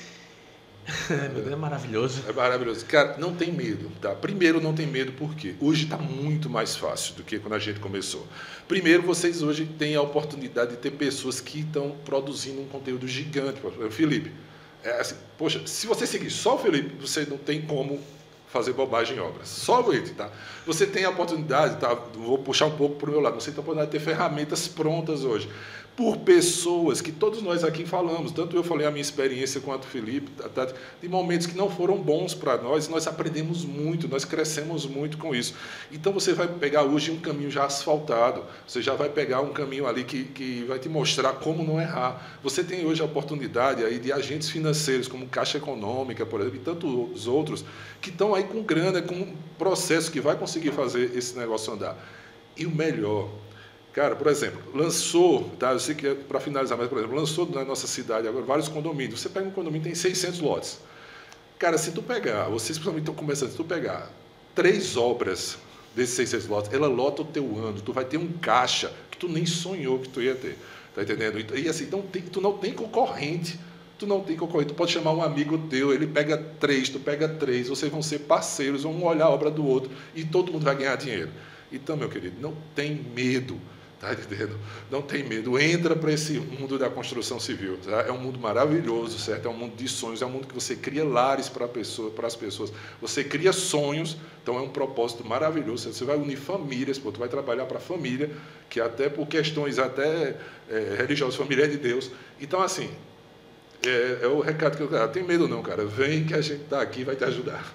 S1: Meu Deus, é maravilhoso.
S3: É maravilhoso. Cara, não tem medo, tá? Primeiro, não tem medo porque hoje está muito mais fácil do que quando a gente começou. Primeiro, vocês hoje têm a oportunidade de ter pessoas que estão produzindo um conteúdo gigante. Felipe, assim, poxa, se você seguir só o Felipe, você não tem como fazer bobagem em obras. Só ele, tá? Você tem a oportunidade, tá? Vou puxar um pouco para o meu lado, você tem a oportunidade de ter ferramentas prontas hoje, por pessoas que todos nós aqui falamos, tanto eu falei a minha experiência quanto o Felipe, de momentos que não foram bons para nós aprendemos muito, nós crescemos muito com isso. Então você vai pegar hoje um caminho já asfaltado, você já vai pegar um caminho ali que vai te mostrar como não errar. Você tem hoje a oportunidade aí de agentes financeiros, como Caixa Econômica, por exemplo, e tantos outros, que estão aí com grana, com um processo que vai conseguir fazer esse negócio andar. E o melhor... Cara, por exemplo, lançou, tá? Eu sei que para finalizar, mas, por exemplo, lançou na nossa cidade agora vários condomínios. Você pega um condomínio, tem 600 lotes. Cara, se tu pegar, vocês principalmente estão começando, se tu pegar 3 obras desses 600 lotes, ela lota o teu ano, tu vai ter um caixa que tu nem sonhou que tu ia ter. Tá entendendo? E assim, tu não tem concorrente. Tu não tem concorrente. Tu pode chamar um amigo teu, ele pega 3, tu pega 3, vocês vão ser parceiros, vão olhar a obra do outro e todo mundo vai ganhar dinheiro. Então, meu querido, não tem medo. Tá entendendo? Não tem medo, entra para esse mundo da construção civil. Tá? É um mundo maravilhoso, certo? É um mundo de sonhos, é um mundo que você cria lares para as pessoas, você cria sonhos, então é um propósito maravilhoso. Você vai unir famílias, tu vai trabalhar para a família, que até por questões até religiosas, família é de Deus. Então, assim, é o recado que eu quero. Tem medo não, cara. Vem que a gente está aqui e vai te ajudar.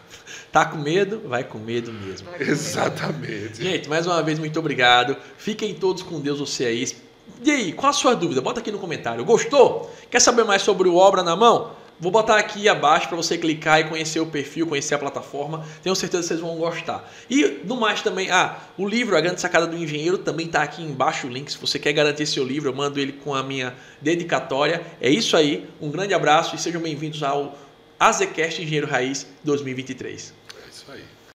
S1: Tá com medo? Vai com medo mesmo.
S3: Exatamente.
S1: Gente, mais uma vez, muito obrigado. Fiquem todos com Deus, você aí. E aí, qual a sua dúvida? Bota aqui no comentário. Gostou? Quer saber mais sobre o Obra na Mão? Vou botar aqui abaixo para você clicar e conhecer o perfil, conhecer a plataforma. Tenho certeza que vocês vão gostar. E no mais também, o livro A Grande Sacada do Engenheiro também está aqui embaixo o link. Se você quer garantir seu livro, eu mando ele com a minha dedicatória. É isso aí. Um grande abraço e sejam bem-vindos ao AZCast Engenheiro Raiz 2023.
S3: É isso aí.